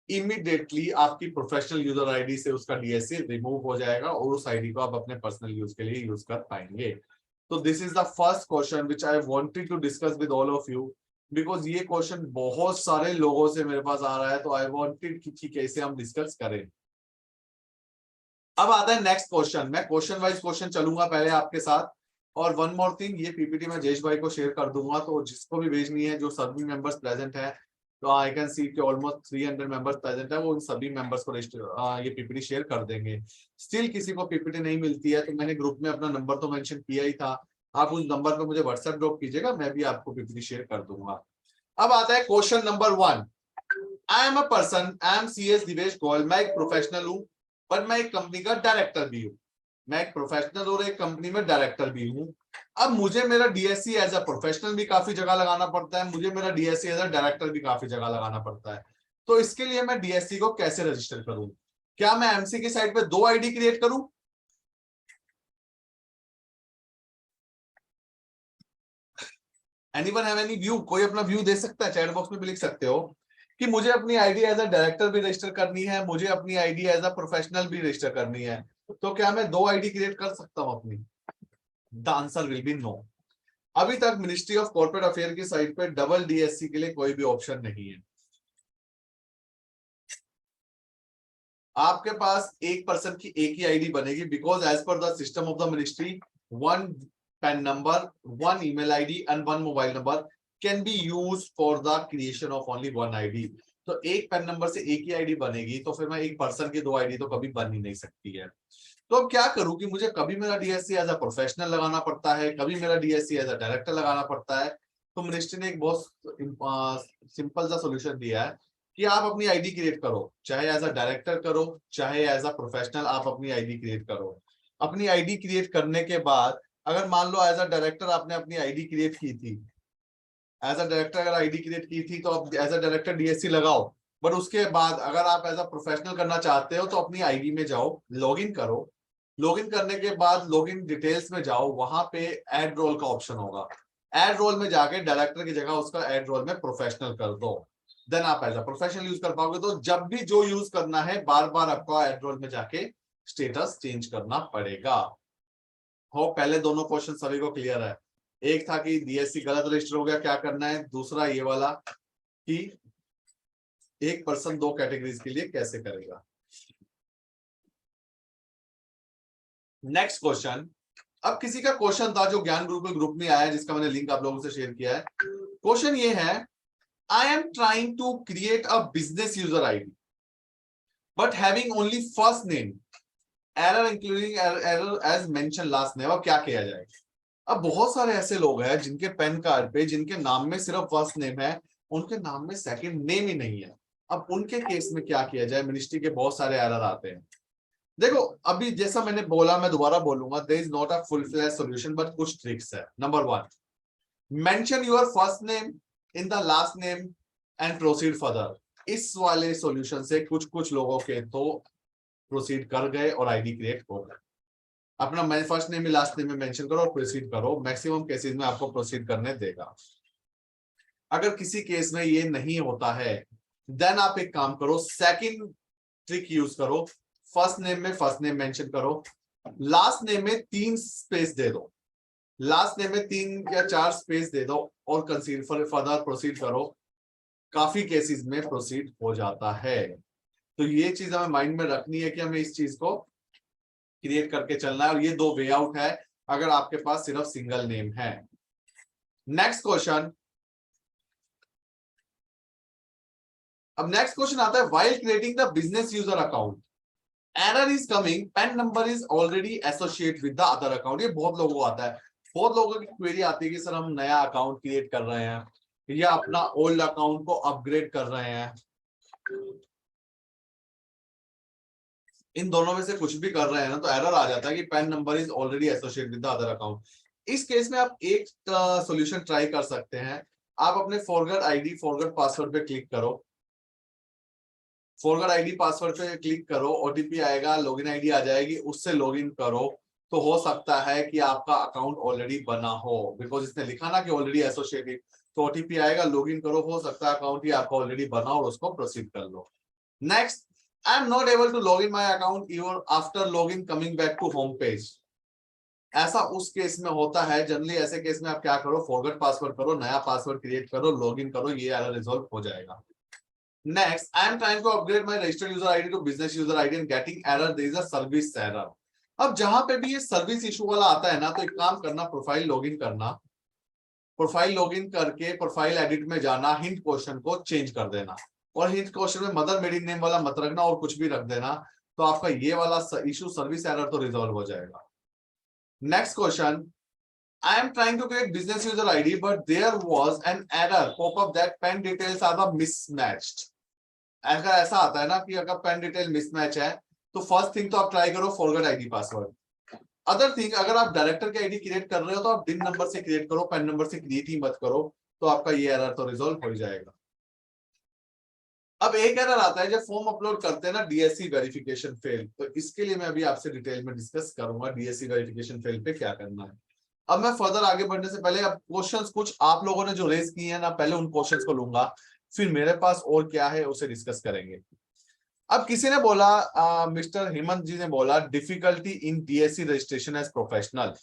इमीडिएटली आपकी प्रोफेशनल यूजर आईडी से उसका डीएससी रिमूव हो जाएगा और उस आईडी को आप अपने पर्सनल यूज के लिए यूज कर पाएंगे। तो this is the first question which I wanted to discuss with all of you, because ये क्वेश्चन बहुत सारे लोगों से मेरे पास आ रहा है, तो आई वांटेड कि कैसे हम डिस्कस करें। अब आता है नेक्स्ट क्वेश्चन। मैं क्वेश्चन वाइज क्वेश्चन चलूंगा पहले आपके साथ। और वन मोर थिंग, ये पीपीटी मैं जयेश भाई को शेयर कर दूंगा, तो जिसको भी भेजनी है, जो सभी मेंबर्स प्रेजेंट है, तो आई कैन सी कि ऑलमोस्ट 300 मेंबर्स प्रेजेंट है, वो उन सभी मेंबर्स को ये पीपीटी शेयर कर देंगे। स्टिल किसी को पीपीटी नहीं मिलती है, तो मैंने ग्रुप में अपना नंबर तो मेंशन किया ही था, आप उस नंबर पे मुझे व्हाट्सएप ड्रॉप कीजिएगा, मैं भी आपको पीपीटी शेयर कर दूंगा। अब आता है question number 1। I am a person, I am CS Divesh Goyal, मैं एक प्रोफेशनल हूँ, पर मैं एक कंपनी का डायरेक्टर भी हूँ। मैं एक प्रोफेशनल और एक कंपनी में डायरेक्टर भी हूँ। अब मुझे मेरा डीएससी एज अ प्रोफेशनल भी काफी जगह लगाना पड़ता है, मुझे मेरा डीएससी एज अ डायरेक्टर भी काफी जगह लगाना पड़ता है। तो इसके लिए मैं डीएससी को कैसे रजिस्टर करूं? क्या मैं एमसी की साइट पे 2 आईडी क्रिएट करूं? Anyone have any view? कोई अपना व्यू दे सकता है? चैट बॉक्स में भी लिख सकते हो कि मुझे अपनी आईडी एज अ डायरेक्टर भी रजिस्टर करनी है, मुझे अपनी आईडी एज अ प्रोफेशनल भी रजिस्टर करनी है, तो क्या मैं 2 आईडी क्रिएट कर सकता हूं अपनी? The answer will be no. अभी तक मिनिस्ट्री ऑफ कॉर्पोरेट अफेयर की साइट पे डबल डीएससी के लिए कोई भी ऑप्शन नहीं है। आपके पास एक पर्सन की एक ही आईडी बनेगी, because as per the system of the ministry 1 PAN number, 1 email ID and 1 mobile number can be used for the creation of only 1 ID. तो एक पैन नंबर से एक ही आईडी बनेगी, तो फिर मैं एक पर्सन की 2 आईडी तो कभी बन ही नहीं सकती है। तो अब क्या करूं कि मुझे कभी मेरा डीएससी एज अ प्रोफेशनल लगाना पड़ता है, कभी मेरा डीएससी एज अ डायरेक्टर लगाना पड़ता है। तो मिनिस्ट्री ने एक बहुत सिंपल सा सोल्यूशन दिया है कि आप अपनी आईडी क्रिएट करो, चाहे एज अ डायरेक्टर करो, चाहे एज अ प्रोफेशनल, आप अपनी आईडी क्रिएट करो। अपनी आईडी क्रिएट करने के बाद अगर मान लो एज अ डायरेक्टर आपने अपनी आईडी क्रिएट की थी, एज अ डायरेक्टर अगर आईडी क्रिएट की थी, तो आप एज अ डायरेक्टर डीएससी लगाओ। बट उसके बाद अगर आप एज अ प्रोफेशनल करना चाहते हो तो अपनी आईडी में जाओ, लॉगिन करो। लॉगिन करने के बाद लॉगिन डिटेल्स में जाओ, वहां पे ऐड रोल का ऑप्शन होगा। ऐड रोल में जाके डायरेक्टर की जगह उसका ऐड रोल में प्रोफेशनल कर दो, देन आप एज अ प्रोफेशनल यूज कर पाओगे। तो जब भी जो यूज करना है, बार बार आपको ऐड रोल में जाके स्टेटस चेंज करना पड़ेगा। हो पहले दोनों क्वेश्चन सभी को क्लियर है? एक था कि डीएससी गलत रजिस्टर हो गया, क्या करना है। दूसरा ये वाला कि एक पर्सन 2 कैटेगरीज के लिए कैसे करेगा। Next question. अब किसी का क्वेश्चन था जो ज्ञान गुरुकुल ग्रुप में आया, जिसका मैंने लिंक आप लोगों से शेयर किया है। क्वेश्चन ये है, I am trying to create a business user ID but having only first name, error including error as mention last name. अब क्या किया जाए? अब बहुत सारे ऐसे लोग हैं जिनके पैन कार्ड पे जिनके नाम में सिर्फ फर्स्ट नेम है, उनके नाम में सेकंड नेम ही नहीं है। अब उनके केस में क्या किया जाए? मिनिस्ट्री के बहुत सारे एरर आते हैं। देखो, अभी जैसा मैंने बोला, मैं दोबारा बोलूंगा, there is not a full flash solution, but कुछ ट्रिक्स है। Number 1, mention your first name in the last name and proceed further. इस वाले सॉल्यूशन से कुछ लोगों के तो प्रोसीड कर गए और आईडी क्रिएट हो गए। अपना मैं फर्स्ट नेम में लास्ट नेम में मेंशन करो और प्रोसीड करो। मैक्सिमम केसेस में आपको प्रोसीड करने देगा। अगर किसी केस में ये नहीं होता है, देन आप एक काम करो, सेकंड ट्रिक यूज करो। फर्स्ट नेम में फर्स्ट नेम मेंशन करो, लास्ट नेम में 3 स्पेस दे दो, लास्ट नेम में 3 या 4 स्पेस दे दो और कंसीड फर्दर प्रोसीड करो। काफी केसेस में प्रोसीड हो जाता है। तो ये चीज हमें माइंड में रखनी है कि हमें इस चीज को क्रिएट करके चलना है। और ये 2 वे आउट है अगर आपके पास सिर्फ सिंगल नेम है। Next question. अब नेक्स्ट क्वेश्चन आता है, while creating the business user account error is coming, pan number is already associate with the other account. ये बहुत लोगों को आता है। बहुत लोगों की क्वेरी आती है कि सर हम नया अकाउंट क्रिएट कर रहे हैं या अपना ओल्ड अकाउंट को अपग्रेड कर रहे हैं, इन दोनों में से कुछ भी कर रहे हैं ना, तो एरर आ जाता है कि pan number is already associate with the other account. इस केस में आप एक सॉल्यूशन ट्राई कर सकते हैं। आप अपने फॉरगेट आईडी फॉरगेट पासवर्ड पे क्लिक करो, फॉरगेट आईडी पासवर्ड पे क्लिक करो, ओटीपी आएगा, लॉगिन आईडी आ जाएगी, उससे लॉगिन करो। तो हो सकता है कि आपका अकाउंट ऑलरेडी बना हो, बिकॉज इसने लिखा ना कि ऑलरेडी एसोसिएटेड। तो ओटीपी आएगा, लॉगिन करो, हो सकता है अकाउंट ही आपका ऑलरेडी बना और उसको प्रोसीड कर लो। Next, I am not able to log in my account even after login coming back to home page. ऐसा उस केस में होता है। जनरली ऐसे केस में आप क्या करो, फॉरगेट पासवर्ड करो, नया पासवर्ड क्रिएट करो, लॉगिन करो, ये एरर रिजॉल्व हो जाएगा। Next, I am trying to upgrade my registered user ID to business user ID and getting error. There is a service error. अब जहां पे भी ये सर्विस इशू वाला आता है ना, तो एक काम करना, प्रोफाइल लॉगिन करना, प्रोफाइल लॉगिन करके प्रोफाइल एडिट में जाना, हिंट क्वेश्चन को चेंज कर देना और हिंट क्वेश्चन में मदर मेडिन नेम वाला मत रखना और कुछ भी रख देना। तो आपका ये वाला इशू सर्विस एरर तो रिजॉल्व हो जाएगा। Next question, I am trying to create business user ID, but there was an error pop up that PAN details are the mismatched. अगर ऐसा आता है ना कि अगर पैन डिटेल मिसमैच है, तो फर्स्ट थिंग तो आप ट्राई करो forget ID password. Other thing, अगर आप डायरेक्टर के आईडी क्रिएट कर रहे हो तो आप दिन नंबर से क्रिएट करो, पैन नंबर से क्रिएट ही मत करो, तो आपका ये एरर तो रिजॉल्व हो जाएगा। अब एक एरर आता है जब फॉर्म अपलोड करते हैं ना, डीएससी वेरिफिकेशन फेल। तो इसके लिए मैं अभी आपसे डिटेल में डिस्कस करूंगा डीएससी वेरिफिकेशन फेल पे क्या करना है। अब मैं फर्दर आगे बढ़ने से पहले अब क्वेश्चंस कुछ आप लोगों ने जो रेज किए हैं ना, पहले उन क्वेश्चंस को लूंगा, फिर मेरे पास और क्या है उसे डिस्कस करेंगे। अब किसी ने बोला, मिस्टर हेमंत जी ने बोला, difficulty in DSC registration as professional.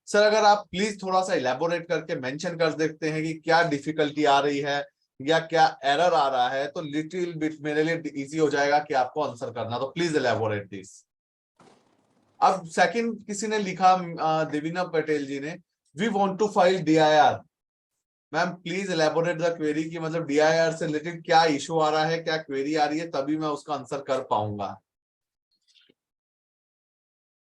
Sir अगर आप प्लीज थोड़ा सा इलेबोरेट करके मेंशन कर देखते हैं कि क्या डिफिकल्टी आ रही है या क्या एरर आ रहा है, तो लिटिल बिट मेरे लिए इजी हो जाएगा कि आपको आंसर करना। तो प्लीज इलेबोरेट दिस। अब सेकंड किसी ने लिखा, देवीना पटेल जी ने, we want to file DIR ma'am please elaborate the query की मतलब DIR से रिलेटेड क्या इशू आ रहा है, क्या क्वेरी आ रही है, तभी मैं उसका आंसर कर पाऊंगा।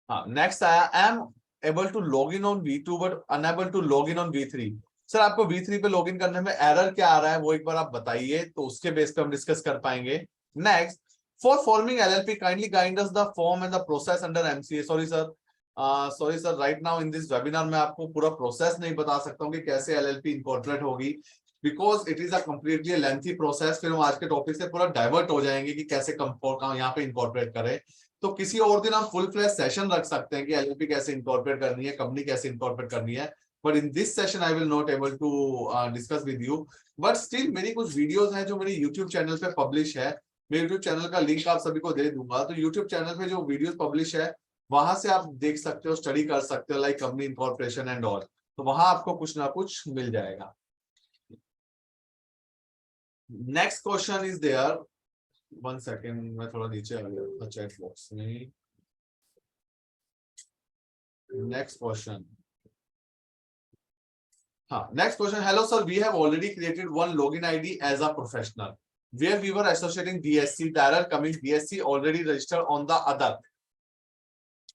हाँ, नेक्स्ट आया, I am able to log in on V2 but unable to log in on V3। Sir आपको V3 पे लॉग इन करने में एरर क्या आ रहा है वो एक बार आप बताइए, तो उसके बेस पे हम डिस्कस कर पाएंगे। Next, for forming LLP kindly guide us the form and the process under MCA। Sorry sir right now in this webinar मैं आपको पूरा प्रोसेस नहीं बता सकता हूँ कि कैसे LLP इनकॉर्पोरेट होगी, because it is a completely lengthy process. फिर हम आज के टॉपिक से पूरा डाइवर्ट हो जाएंगे कि कैसे यहाँ पे इनकॉर्पोरेट करें। तो किसी और दिन हम फुल फ्लैश सेशन रख सकते हैं कि LLP कैसे इनकॉर्पोरेट करनी है, कंपनी कैसे इनकॉर्पोरेट करनी है, but in this session I will not able to discuss with you. But still मेरी कुछ वीडियोस हैं जो मेरे यूट्यूब चैनल पे पब्लिश है, मैं यूट्यूब चैनल का लिंक आप सभी को दे दूंगा। तो यूट्यूब चैनल पे जो वीडियोस पब्लिश है वहां से आप देख सकते हो, स्टडी कर सकते हो, like company incorporation and all. तो वहां आपको कुछ ना कुछ मिल जाएगा। Next question is there, 1 second मैं थोड़ा नीचे आ गया चैट बॉक्स में। नेक्स्ट क्वेश्चन, हाँ next question, hello sir we have already created one login ID as a professional where we were associating DSC, the error coming DSC already registered on the other,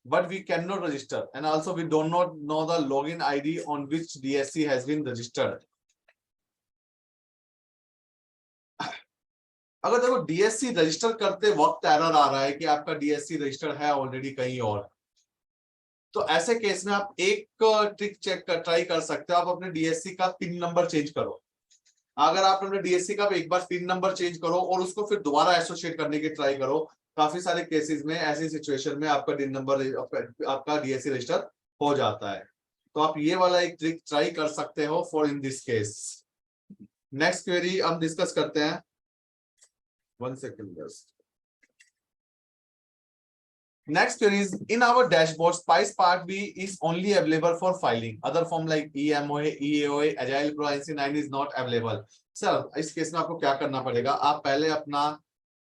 but we cannot register, and also we do not know the login ID on which DSC has been registered. अगर देखो DSC register करते वक्त error आ रहा है कि आपका DSC registered है already कहीं और, तो ऐसे केस में आप एक ट्रिक ट्राई कर सकते हो, आप अपने DSC का पिन नंबर चेंज करो। अगर आप अपने DSC का एक बार पिन नंबर चेंज करो और उसको फिर दोबारा एसोसिएट करने की ट्राई करो, काफी सारे केसेस में ऐसी सिचुएशन में आपका पिन नंबर आपका DSC रजिस्टर हो जाता है। तो आप ये वाला एक ट्रिक ट्राई कर सकते हो for in this case. Next query हम डिस्कस करते हैं, 1 सेकेंड बस। Next query is, in our dashboard, Spice Part B is only available for filing. Other form like EMOA, EAOA, Agile Pro, NC9 is not available. Sir, इस case में आपको क्या करना पड़ेगा, आप पहले अपना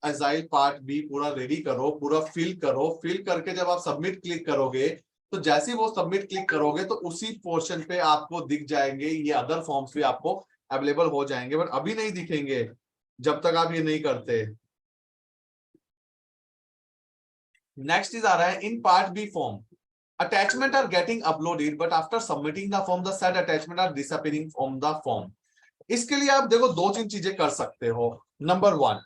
Agile Part B पूरा रेडी करो, पूरा फिल करो, फिल करके जब आप सबमिट क्लिक करोगे, तो जैसे ही वो सबमिट क्लिक करोगे तो उसी पोर्शन पे आपको दिख जाएंगे ये अदर फॉर्म्स भी आपको अवेलेबल हो जाएंगे, बट अभी नहीं दिखेंगे जब तक आप ये नहीं करते। नेक्स्ट इज आ रहा है, in part B form attachment are getting uploaded but after submitting the form the said attachment are disappearing from the form. इसके लिए आप देखो 2-3 चीजें कर सकते हो। नंबर 1,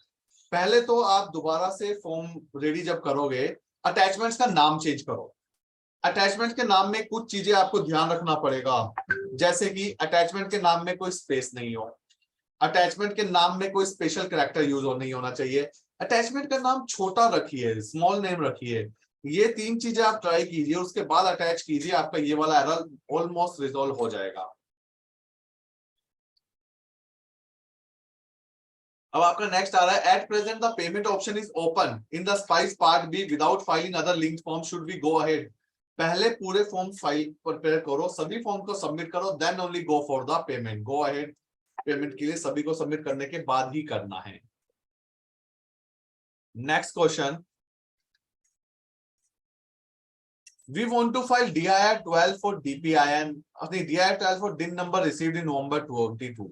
पहले तो आप दोबारा से फॉर्म रेडी जब करोगे, अटैचमेंट्स का नाम चेंज करो। अटैचमेंट के नाम में कुछ चीजें आपको ध्यान रखना पड़ेगा, जैसे कि अटैचमेंट के नाम में कोई स्पेस नहीं हो, अटैचमेंट के नाम में कोई स्पेशल कैरेक्टर यूज नहीं होना चाहिए, अटैचमेंट का नाम छोटा रखिए, स्मॉल नेम रखिए। ये 3 चीजें आप ट्राई कीजिए, उसके बाद अटैच कीजिए, आपका ये वाला एरर ऑलमोस्ट रिजॉल्व हो जाएगा। अब आपका नेक्स्ट आ रहा है, at present the payment option is open in the spice part B without filing other linked form, should we go ahead. पहले पूरे फॉर्म फाइल प्रिपेयर करो, सभी फॉर्म को सबमिट करो, then only go for the payment. Go ahead payment के लिए सभी को सबमिट करने के बाद ही करना है। Next question, we want to file DIR 12 for DPIN, DIR 12 for DIN number received in November 2022.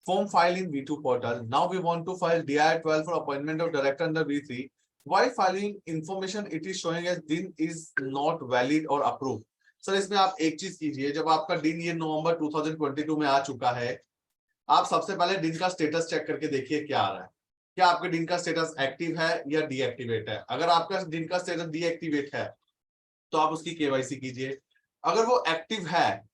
Form file in V2 portal. Now we want to file DIR 12 for appointment of director under V3. While filing information, it is showing as DIN is not valid or approved. Sir इसमें आप एक चीज कीजिए, जब आपका DIN ये नवंबर 2022 में आ चुका है, आप सबसे पहले DIN का स्टेटस चेक करके देखिए क्या आ रहा है। क्या आपके DIN का स्टेटस एक्टिव है या डीएक्टिवेट है। अगर आपका DIN का स्टेटस डीएक्टिवेट है तो आप उसकी केवाईसी कीजिए। अगर वो एक्टिव है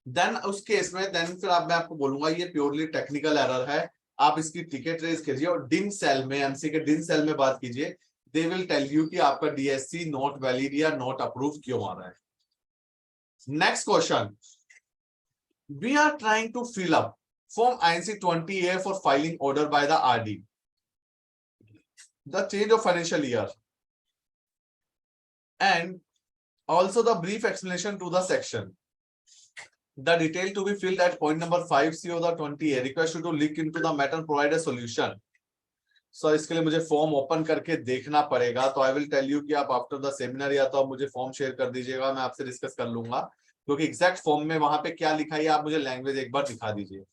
देन उस केस में फिर मैं आपको बोलूंगा ये प्योरली टेक्निकल एरर है, आप इसकी टिकट रेज कीजिए और DIN सेल में, एमसी के DIN सेल में बात कीजिए। दे विल टेल यू कि आपका DSC नॉट वैलिड या नॉट अप्रूव क्यों आ रहा है। Next question, we are trying to fill up Form INC 20A for filing order by the RD. The change of financial year. And also the brief explanation to the section. The detail to be filled at point number 5 CO the 20A. Request you to look into the matter and provide a solution. So इसके लिए मुझे form open करके देखना पड़ेगा, तो आई will tell you कि आप after the seminar या तो आप मुझे फॉर्म शेयर कर दीजिएगा, मैं आपसे डिस्कस कर लूंगा। क्योंकि एग्जैक्ट फॉर्म में वहां पे क्या लिखा है आप मुझे लैंग्वेज एक बार दिखा दीजिए।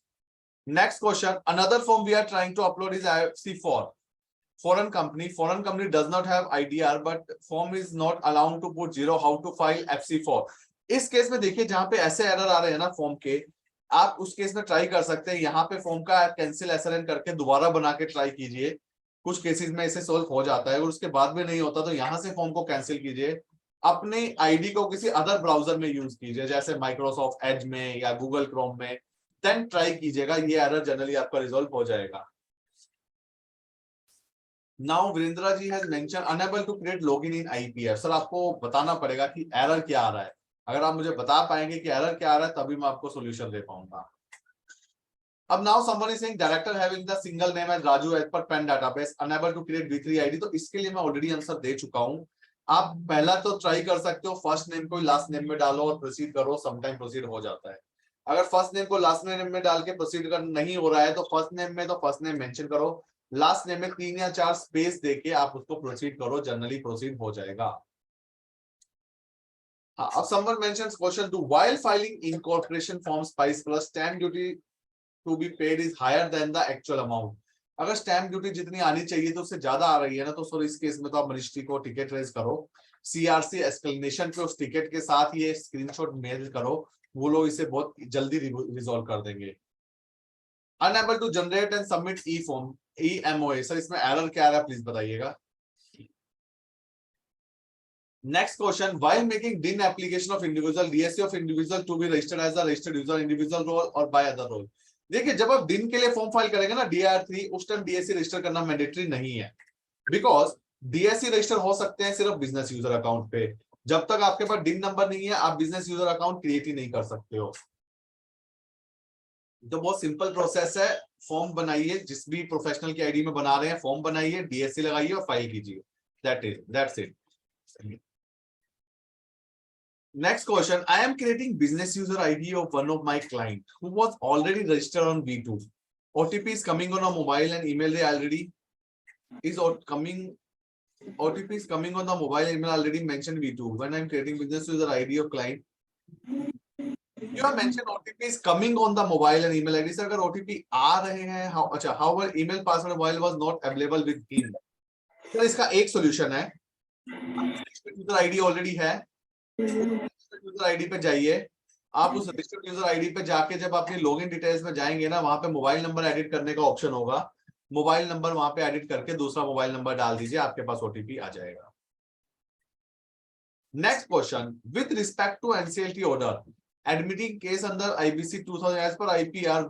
Next question, another form we are trying to upload is FC4 foreign company does not have IDR but form is not allowed to put 0 how to file FC4। इस केस में देखिए जहां पे ऐसे एरर आ रहे हैं ना फॉर्म के, आप उस केस में ट्राई कर सकते हैं, यहाँ पे फॉर्म का कैंसिल SRN करके दोबारा बना के ट्राई कीजिए, कुछ केसेस में इसे सोल्व हो जाता है। अगर उसके बाद भी नहीं होता तो यहाँ से फॉर्म को कैंसिल कीजिए, अपने आईडी को किसी अदर ब्राउजर में यूज कीजिए जैसे माइक्रोसॉफ्ट एज में या गूगल क्रोम में, देन ट्राई कीजिएगा, ये एरर जनरली आपका रिजॉल्व हो जाएगा। Now Virendra ji has mention unable to create login in IPR। Sir आपको बताना पड़ेगा कि एरर क्या आ रहा है, अगर आप मुझे बता पाएंगे कि एरर क्या आ रहा है तभी मैं आपको सॉल्यूशन दे पाऊंगा। अब now someone is saying director having the single name as Raju as per PAN database unable to create V3 ID। तो इसके लिए मैं ऑलरेडी आंसर दे चुका हूं। आप पहला तो ट्राई कर सकते हो, फर्स्ट नेम को लास्ट नेम में डालो और प्रोसीड करो, समटाइम प्रोसीड हो जाता है। अगर फर्स्ट नेम को लास्ट नेम में डाल के प्रोसीड कर नहीं हो रहा है तो फर्स्ट नेम में तो फर्स्ट नेम मेंशन करो, लास्ट नेम में 3 या 4 स्पेस देके आप उसको प्रोसीड करो, जनरली प्रोसीड हो जाएगा। अब someone mentions question 2 while filing incorporation form Spice Plus stamp duty to be paid is higher than the actual amount। अगर स्टैम्प ड्यूटी जितनी आनी चाहिए तो उससे ज्यादा आ रही है ना, तो सर इस केस में तो आप मिनिस्ट्री को टिकट रेज करो, CRC एक्सप्लेनेशन पे उस टिकट के साथ ये स्क्रीनशॉट मेल करो, वो लोग इसे बहुत जल्दी रिजॉल्व कर देंगे। Unable to generate and submit e form EMOA। Sir इसमें एरर क्या आ रहा है प्लीज बताइएगा। Next question, while making DIN application of individual, DSC of individual to be registered as a registered user, individual role or by other role। देखिए जब आप DIN के लिए फॉर्म फाइल करेंगे ना DIR3, उस टाइम DSC रजिस्टर करना mandatory नहीं है, बिकॉज DSC रजिस्टर हो सकते हैं सिर्फ बिजनेस यूजर अकाउंट पे। जब तक आपके पास DIN नंबर नहीं है आप बिजनेस यूजर अकाउंट क्रिएट ही नहीं कर सकते हो। तो बहुत सिंपल प्रोसेस है, फॉर्म बनाइए, जिस भी प्रोफेशनल की आईडी में बना रहे हैं फॉर्म बनाइए, DSC लगाइए और फाइल कीजिए, that's it. Next question, I am creating business user ID of one of my client who was already registered on V2. OTP is coming on a mobile and email already is coming. OTP is coming on the mobile email already mentioned V2. When I am creating business user ID of client, you have mentioned OTP is coming on the mobile and email ID। Sir अगर OTP आ रहे हैं, however email password mobile was not available with him। तो इसका एक solution है, user ID already है, user ID पे जाइए, आप उस रजिस्टर्ड यूजर आईडी पे जाके जब अपनी लॉगिन डिटेल्स में जाएंगे ना, वहां पे मोबाइल नंबर एडिट करने का ऑप्शन होगा, मोबाइल नंबर वहां पे एडिट करके दूसरा मोबाइल नंबर डाल दीजिए, आपके पास OTP आ जाएगा। Next question, with respect to NCLT order admitting case under IBC 2000 as per IPR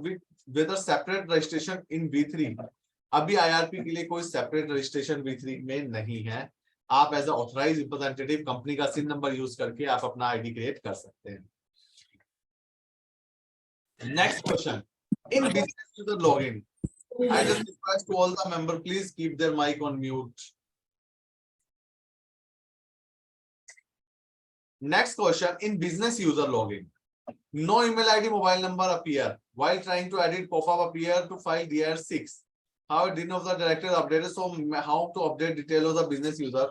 with separate registration in V3। अभी IRP के लिए कोई सेपरेट रजिस्ट्रेशन V3 में नहीं है, आप एज ऑथराइज्ड रिप्रेजेंटेटिव कंपनी का सिन नंबर यूज करके आप अपना आईडी क्रिएट कर सकते हैं। Next question, in business user login I just request to all the member please keep their mic on mute. Next question, in business user login no email ID mobile number appear while trying to edit popup appear to file DR6। How DIN of the director is updated, so how to update detail of the business user।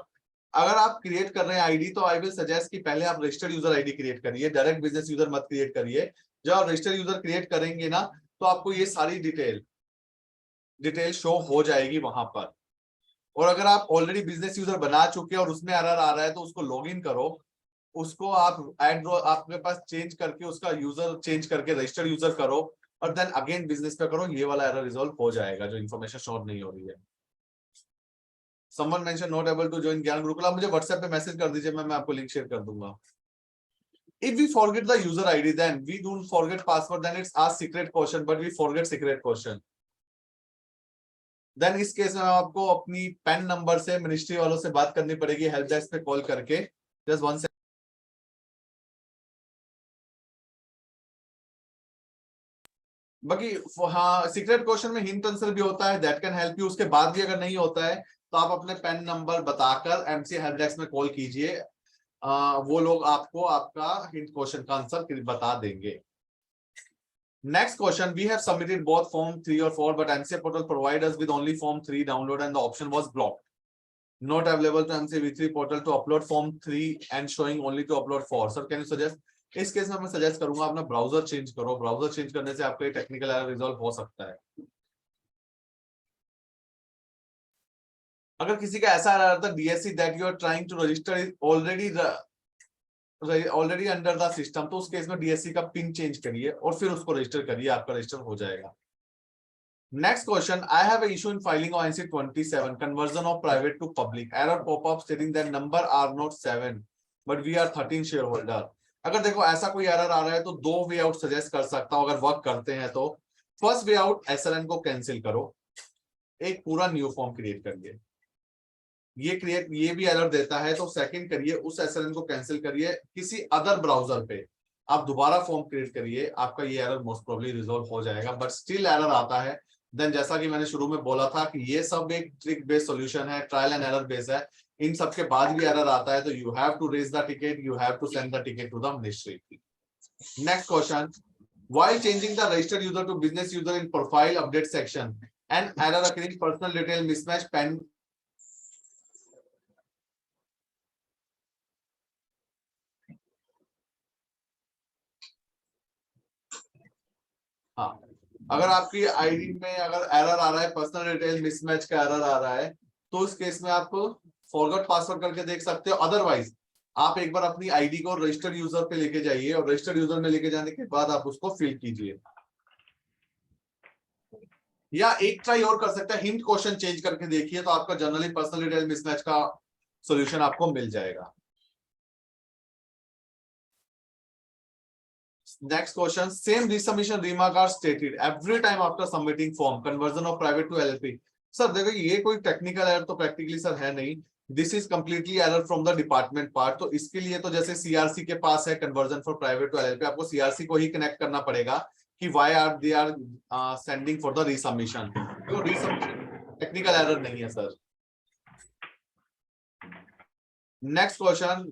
अगर आप create कर रहे हैं ID तो I will suggest कि पहले आप registered user ID create करिए, डायरेक्ट बिजनेस यूजर मत क्रिएट करिए। जब आप रजिस्टर्ड यूजर क्रिएट करेंगे ना तो आपको ये सारी डिटेल शो हो जाएगी वहां पर। और अगर आप ऑलरेडी बिजनेस यूजर बना चुके हैं और उसमें एरर आ रहा है तो उसको लॉग इन करो, उसको आप आपके पास चेंज करके उसका यूजर चेंज करके रजिस्टर्ड यूजर करो और देन अगेन बिजनेस पे करो, ये वाला एरर रिजॉल्व हो जाएगा जो इन्फॉर्मेशन शो नहीं हो रही है। Someone mentioned not able to join ज्ञान गुरुकुल, आप मुझे व्हाट्सएप पे मैसेज कर दीजिए, मैं आपको लिंक शेयर कर दूंगा। If we forget the user ID, then we don't forget password, then it's ask secret question, but we forget secret question। Then इस केस में आपको अपनी पेन नंबर से मिनिस्ट्री वालों से बात करनी पड़ेगी, हेल्प डेस्क पे कॉल करके। Just 1 second. बाकी हाँ, सीक्रेट क्वेश्चन में हिंट आंसर भी होता है, दैट कैन हेल्प यू। उसके बाद भी अगर नहीं होता है तो आप अपने पेन नंबर बताकर MC हेल्प डेस्क में कॉल कीजिए, वो लोग आपको आपका हिंट क्वेश्चन का आंसर बता देंगे। Next question, we have submitted both form 3 और 4 but MCA portal provide us with only form 3 download and the option was blocked, not available to MCA V3 portal to upload form 3 and showing only to upload 4। Sir can you suggest इस case में मैं suggest करूंगा अपना browser change करो। Browser change करने से आपका technical error resolve हो सकता है। अगर किसी का ऐसा एरर आता है DSC that you are trying to register is already under the system, तो उस केस में डीएससी का पिन चेंज करिए और फिर उसको रजिस्टर करिए, आपका रजिस्टर हो जाएगा। Next question, I have an issue in filing of INC 27, conversion of private to public. Error pop-up stating that number are not 7, but we are 13 shareholder. अगर देखो ऐसा कोई एरर आ रहा है तो दो वे आउट सजेस्ट कर सकता हूं अगर वर्क करते हैं तो। फर्स्ट वे आउट, एसएलएन को कैंसिल करो, एक पूरा न्यू फॉर्म क्रिएट करिए। ये भी एरर देता है तो सेकंड करिए, उस एसएलएन को कैंसिल करिए, किसी अदर ब्राउजर पे आप दोबारा फॉर्म क्रिएट करिए, आपका ये एरर मोस्ट प्रोबेबली रिजॉल्व हो जाएगा। बट स्टिल एरर आता है देन जैसा कि मैंने शुरू में बोला था कि ये सब एक ट्रिक बेस्ड सॉल्यूशन है, ट्रायल एंड एरर बेस्ड है। इन सब के बाद भी एरर आता है तो you have to raise the ticket, you have to send the ticket to the ministry. Next question, while changing the registered user to business user in profile update section and error occurring personal detail mismatch pen। हाँ, अगर आपकी ID में अगर error आ रहा है, personal detail mismatch का error आ रहा है, तो उस केस में आप फॉरगॉट पासवर्ड करके देख सकते हो। अदरवाइज आप एक बार अपनी आईडी को रजिस्टर्ड यूजर पे लेके जाइए और रजिस्टर्ड यूजर में लेके जाने के बाद आप उसको फिल कीजिए। या एक ट्राई और कर सकते हैं, हिंट क्वेश्चन चेंज करके देखिए तो आपका जनरली पर्सनल डिटेल मिसमैच का सॉल्यूशन आपको मिल जाएगा। Next question, same resubmission remark are stated every time after submitting form conversion of private to LLP। Sir देखो ये कोई टेक्निकल एरर तो प्रैक्टिकली सर है नहीं, this is completely error from the department part. तो इसके लिए तो जैसे सीआरसी के पास है conversion for private to LLP, आपको सीआरसी को ही कनेक्ट करना पड़ेगा कि why are they are sending for the resubmission. तो रिसबमिशन टेक्निकल एरर नहीं है sir. Next question,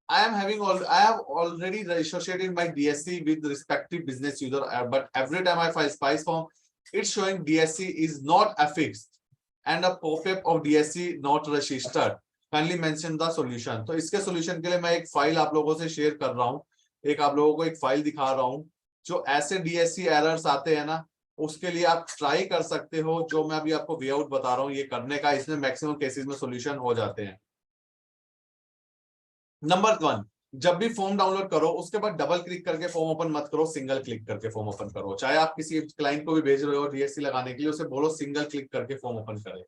I have already associated my DSC with respective business user, but every time I file SPICE form, it's showing DSC is not affixed and a pop-up of DSC not registered. Kindly mention the solution। तो इसके solution के लिए मैं एक file आप लोगों से share कर रहा हूँ, एक आप लोगों को एक फाइल दिखा रहा हूँ। जो ऐसे DSC एरर्स आते हैं ना, उसके लिए आप ट्राई कर सकते हो, जो मैं अभी आपको वे आउट बता रहा हूँ ये करने का, इसमें मैक्सिमम केसेस में सोल्यूशन हो जाते हैं। नंबर 1, जब भी फॉर्म डाउनलोड करो उसके बाद डबल क्लिक करके फॉर्म ओपन मत करो, सिंगल क्लिक करके फॉर्म ओपन करो। चाहे आप किसी क्लाइंट को भी भेज रहे हो डीएससी लगाने के लिए, उसे बोलो सिंगल क्लिक करके फॉर्म ओपन करे।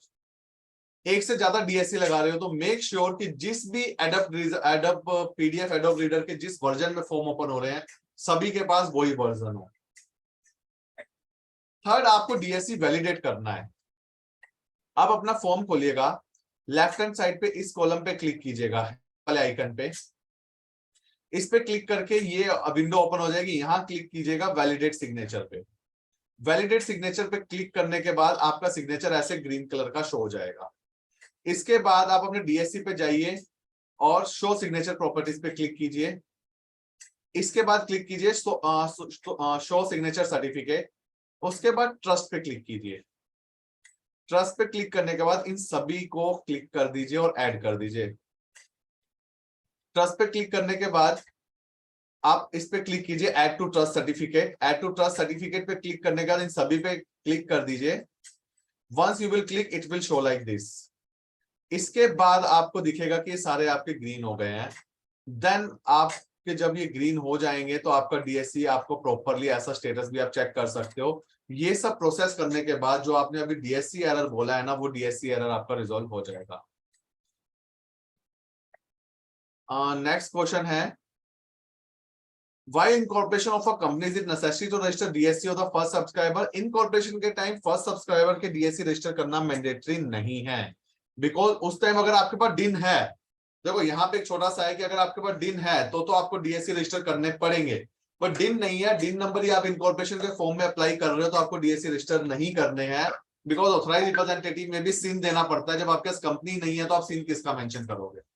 एक से ज्यादा डीएससी लगा रहे हो तो मेक श्योर कि जिस भी एडोब पीडीएफ एडोब रीडर के जिस वर्जन में फॉर्म ओपन हो रहे हैं सभी के पास वही वर्जन हो। थर्ड, आपको डीएससी वैलिडेट करना है। आप अपना फॉर्म खोलिएगा, लेफ्ट हैंड साइड पे इस कॉलम पे क्लिक कीजिएगा वाले आइकन पे, इस पे क्लिक करके ये विंडो ओपन हो जाएगी। यहां क्लिक कीजिएगा वैलिडेट सिग्नेचर पे। वैलिडेट सिग्नेचर पे क्लिक करने के बाद आपका सिग्नेचर ऐसे ग्रीन कलर का शो हो जाएगा। इसके बाद आप अपने डीएससी पे जाइए और शो सिग्नेचर प्रॉपर्टीज पे क्लिक कीजिए। इसके बाद क्लिक कीजिए शो सिग्नेचर सर्टिफिकेट। उसके बाद ट्रस्ट पे क्लिक कीजिए। ट्रस्ट पे क्लिक करने के बाद इन सभी को क्लिक कर दीजिए और ऐड कर दीजिए। ट्रस्ट पे क्लिक करने के बाद आप इस पे क्लिक कीजिए add to trust certificate. Add to trust certificate पे क्लिक करने के बाद इन सभी पे क्लिक कर दीजिए। Once you will click it will show like this. इसके बाद आपको दिखेगा कि सारे आपके ग्रीन हो गए हैं। देन आपके जब ये ग्रीन हो जाएंगे तो आपका डीएससी आपको प्रॉपरली ऐसा स्टेटस भी आप चेक कर सकते हो। ये सब प्रोसेस करने के बाद जो आपने अभी डीएससी एरर बोला है ना, वो डीएससी एरर आपका रिजॉल्व हो जाएगा। नेक्स्ट क्वेश्चन है, why incorporation of a company is it necessary to register DSC of the first subscriber? Incorporation के टाइम फर्स्ट सब्सक्राइबर के डीएससी रजिस्टर करना मैंडेटरी नहीं है, बिकॉज उस टाइम अगर आपके पास डिन है, देखो यहाँ पे एक छोटा सा है कि अगर आपके पास डिन है तो आपको डीएससी रजिस्टर करने पड़ेंगे। बट डिन नहीं है, डिन नंबर ही आप इनकॉर्पोरेशन के फॉर्म में अप्लाई कर रहे हो तो आपको डीएससी रजिस्टर नहीं करने हैं, बिकॉज ऑथराइज रिप्रेजेंटेटिव में भी सीन देना पड़ता है। जब आपके पास कंपनी नहीं है तो आप सीन किसका मेंशन करोगे।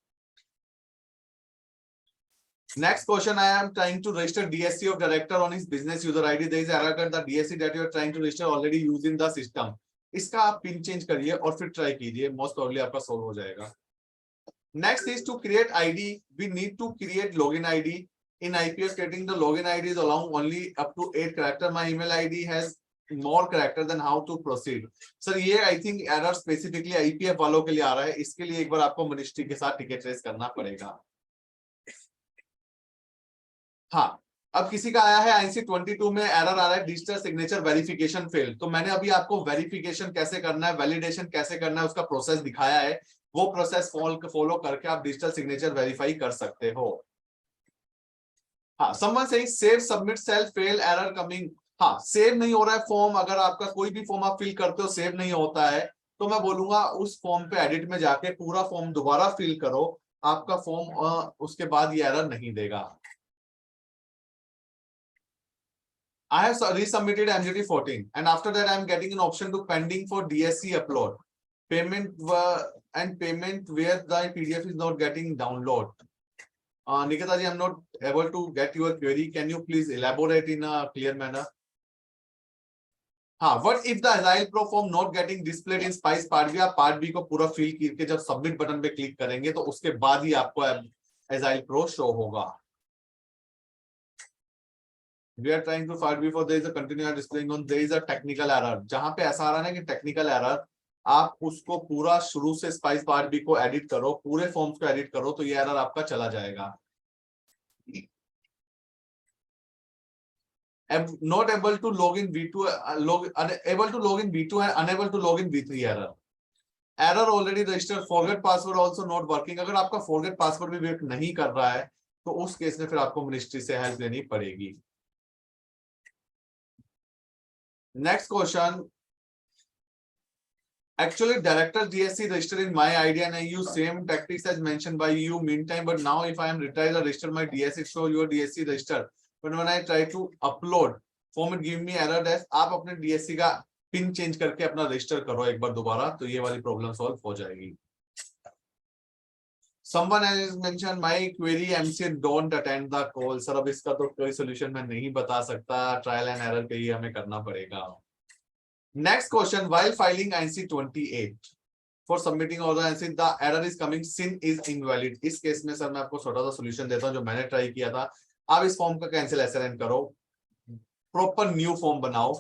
Next question, I am trying to register DSC of director on his business user ID. There is error that the DSC that you are trying to register already used in the system. इसका आप pin change करिए और फिर try कीजिए, most probably आपका solve हो जाएगा। Next is to create ID. We need to create login ID in IPF stating the login ID is allowing only up to 8 character. My email ID has more character than how to proceed. Sir, ये I think error specifically IPF वालों के लिए आ रहा है. इसके लिए एक बार आपको मिनिस्ट्री के साथ टिकट रेस करना पड़ेगा. हाँ, अब किसी का आया है INC 22 में एरर आ रहा है डिजिटल सिग्नेचर वेरिफिकेशन फेल. तो मैंने अभी आपको वेरिफिकेशन कैसे करना है, वैलिडेशन कैसे करना है, उसका प्रोसेस दिखाया है. वो प्रोसेस फॉलो करके आप डिजिटल सिग्नेचर वेरीफाई कर सकते हो. हाँ, someone saying save submit cell fail error coming. हाँ, सेव नहीं हो रहा है फॉर्म. अगर आपका कोई भी फॉर्म आप फिल करते हो सेव नहीं होता है, तो मैं बोलूंगा उस फॉर्म पे एडिट में जाके पूरा फॉर्म दोबारा फिल करो. आपका फॉर्म उसके बाद ये एरर नहीं देगा. I have resubmitted MJT 14 and after that I am getting an option to pending for DSC upload. Payment and payment where the PDF is not getting download. Nikita ji, I am not able to get your query. Can you please elaborate in a clear manner? हाँ, what if the Agile Pro form not getting displayed in Spice Part B? आप Part B को पूरा fill करके जब submit button पे click करेंगे तो उसके बाद ही आपको Agile Pro show होगा. We are trying to find before there is a continuous displaying on there is a technical error. जहां पे ऐसा आ रहा है ना कि टेक्निकल एरर, आप उसको पूरा शुरू से स्पाइस पार्ट बी को एडिट करो, पूरे फॉर्म्स को एडिट करो, तो ये एरर आपका चला जाएगा. Not able to log in V2, able to log in V2 and unable to log in V3 error. Error already registered. Forget password also not working. अगर आपका forget password भी वर्क नहीं कर रहा है तो उस केस में फिर आपको मिनिस्ट्री से हेल्प लेनी पड़ेगी. Next question. Actually, director DSC registered in my ID and I use same tactics as mentioned by you meantime. But now if I am retired, I register my DSC, show your DSC registered. But when I try to upload form, it give me error dash. आप अपने DSC का pin change करके अपना register करो एक बार दोबारा, तो ये वाली प्रॉब्लम सॉल्व हो जाएगी. Someone has mentioned my query MC don't attend the call. Sir अब इसका तो कोई solution मैं नहीं बता सकता. Trial and error पे ही हमें करना पड़ेगा. Next question. While filing INC 28 for submitting all the INC, the error is coming. SIN is invalid. इस केस में सर मैं आपको छोटा सा solution देता हूँ जो मैंने ट्राई किया था. आप इस फॉर्म का कैंसिल SRN करो, प्रॉपर न्यू फॉर्म बनाओ.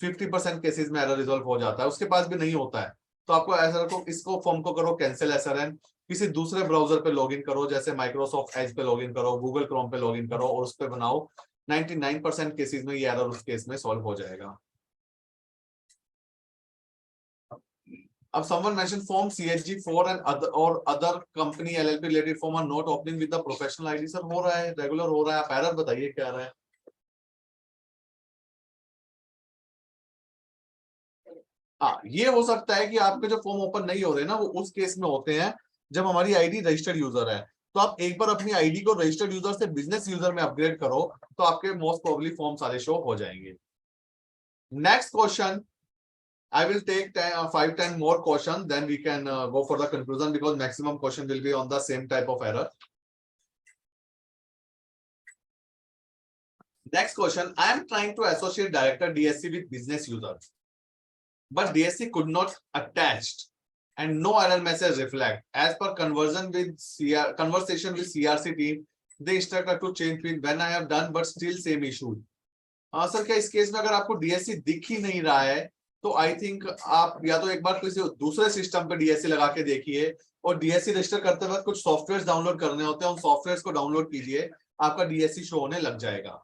50% केसेस में एरर रिजॉल्व हो जाता है. उसके पास भी नहीं होता है तो आपको ऐसा को इसको फॉर्म को करो कैंसिल SRN. किसी दूसरे ब्राउजर पे लॉगिन करो, जैसे माइक्रोसॉफ्ट एज पे लॉगिन करो, गूगल क्रोम पे लॉगिन करो और उस पे बनाओ. 99% केसेस में ये एरर उस केस में सॉल्व हो जाएगा. अब someone mentioned form CHG4 and other company LLP related form are not opening with the professional ID. Sir हो रहा है, रेगुलर हो रहा है. आप एरर बताइए क्या रहा है. हाँ, ये हो सकता है कि आपके जो फॉर्म ओपन नहीं हो रहे ना, वो उस केस में होते हैं जब हमारी आईडी रजिस्टर्ड यूजर है. तो आप एक बार अपनी आईडी को रजिस्टर्ड यूजर से बिजनेस यूजर में अपग्रेड करो तो आपके मोस्ट प्रोबेबली फॉर्म सारे शो हो जाएंगे. Next question. I will take 5-10 more questions, then we can go for the conclusion because maximum question will be on the same type of error. Next question. I am trying to associate director DSC with business user, but DSC could not attached and no error message reflect. As per conversation with CRC team, they instructed to change pin when I have done, but still same issue. Sir क्या इस case में अगर आपको DSC दिख ही नहीं रहा है तो आई थिंक आप या तो एक बार किसी दूसरे सिस्टम पे DSC लगा के देखिए और DSC रजिस्टर करते वक्त कुछ सॉफ्टवेयर डाउनलोड करने होते हैं, उन सॉफ्टवेयर को डाउनलोड कीजिए, आपका DSC शो होने लग जाएगा.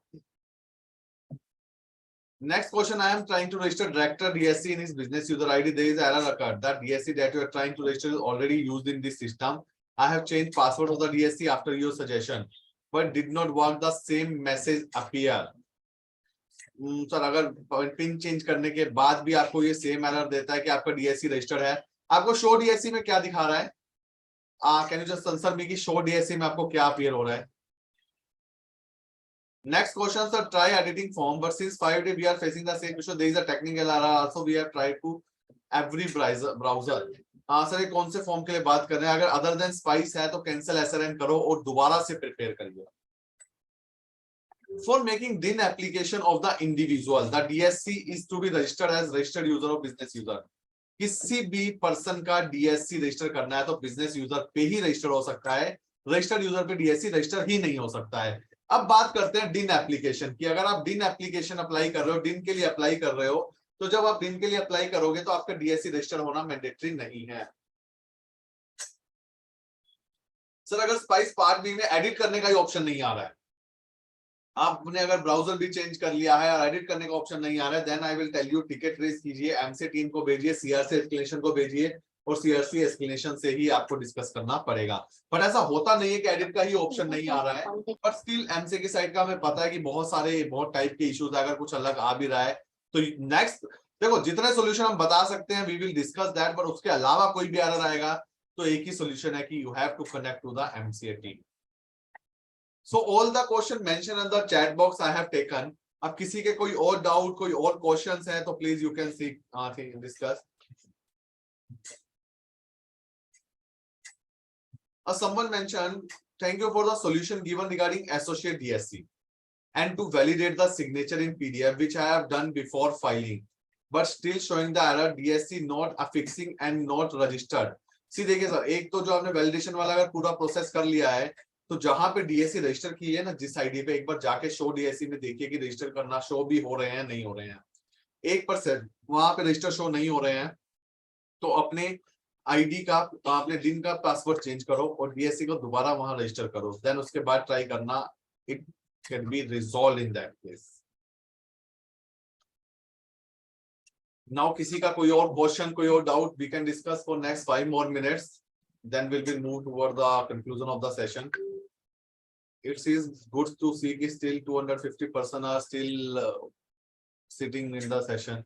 Next question. I am trying to register director DSC in his business user ID. There is error occurred. That DSC that you are trying to register is already used in this system. I have changed password of the DSC after your suggestion, but did not work. The same message appear. Sir अगर pin change करने के बाद भी आपको ये same error देता है कि आपका DSC रजिस्टर्ड है, आपको शो DSC में क्या दिखा रहा है? Can you just answer me कि शो DSC में आपको क्या अपीयर हो रहा है? Next question, sir. Try editing form, but since 5 days we are facing the same issue. There is a technical error. Also, we have tried to every browser. Sir ये कौन से form के लिए बात कर रहे हैं? अगर अदर देन स्पाइस है तो कैंसिल SRN करो और दोबारा से प्रिपेयर करिए. For making DIN application of the individual, the DSC is to be registered as registered user or business user. किसी भी पर्सन का DSC रजिस्टर करना है तो बिजनेस यूजर पे ही रजिस्टर हो सकता है, रजिस्टर्ड यूजर पे DSC रजिस्टर ही नहीं हो सकता है. अब बात करते हैं डिन एप्लीकेशन की। अगर आप डिन एप्लीकेशन अप्लाई कर रहे हो, डिन के लिए अप्लाई कर रहे हो, तो जब आप डिन के लिए अप्लाई करोगे तो आपका डीएससी रजिस्टर होना मैंडेटरी नहीं है। सर अगर स्पाइस पार्ट बी में एडिट करने का ही ऑप्शन नहीं आ रहा है, आपने अगर ब्राउजर भी चेंज कर लिया है और एडिट करने का ऑप्शन नहीं आ रहा है, then I will tell you ticket raise कीजिए, एमसी टीम को भेजिए, सीआरसी एस्केलेशन को भेजिए और सीआरसी एस्केलेशन से ही आपको डिस्कस करना पड़ेगा। बट ऐसा होता नहीं है कि एडिट का ही ऑप्शन नहीं आ रहा है, बट स्टिल एमसी की साइड का हमें पता है कि बहुत टाइप के इश्यूज है। अगर कुछ अलग आ भी रहा है तो नेक्स्ट देखो, जितने सोल्यूशन हम बता सकते हैं we will discuss that, but उसके अलावा कोई भी एरर आएगा तो एक ही सोल्यूशन है कि you have to connect to the MCA team. So all the question mentioned in the chat box I have taken. अब किसी के कोई और डाउट, कोई और क्वेश्चंस हैं तो please you can see discuss. Someone mentioned, thank you for the solution given regarding associate DSC and to validate the signature in PDF, which I have done before filing, but still showing the error DSC not affixing and not registered. सी देखिए sir, एक तो जो आपने validation वाला अगर पूरा process कर लिया है तो जहां पे डीएससी रजिस्टर की है ना, जिस आईडी पे, एक बार जाके शो डीएससी में देखिए कि रजिस्टर करना शो भी हो रहे हैं नहीं हो रहे हैं। 1% वहां पे रजिस्टर शो नहीं हो रहे हैं तो अपने आईडी का, अपने डिन का पासवर्ड चेंज करो और डीएससी को दोबारा वहां रजिस्टर करो, देन उसके बाद ट्राई करना, it can be resolve in that case. Now किसी का कोई और क्वेश्चन, कोई और doubt, we can discuss for next 5 more minutes, then we will move toward the conclusion of the session. It is good to see that still 250% are still sitting in the session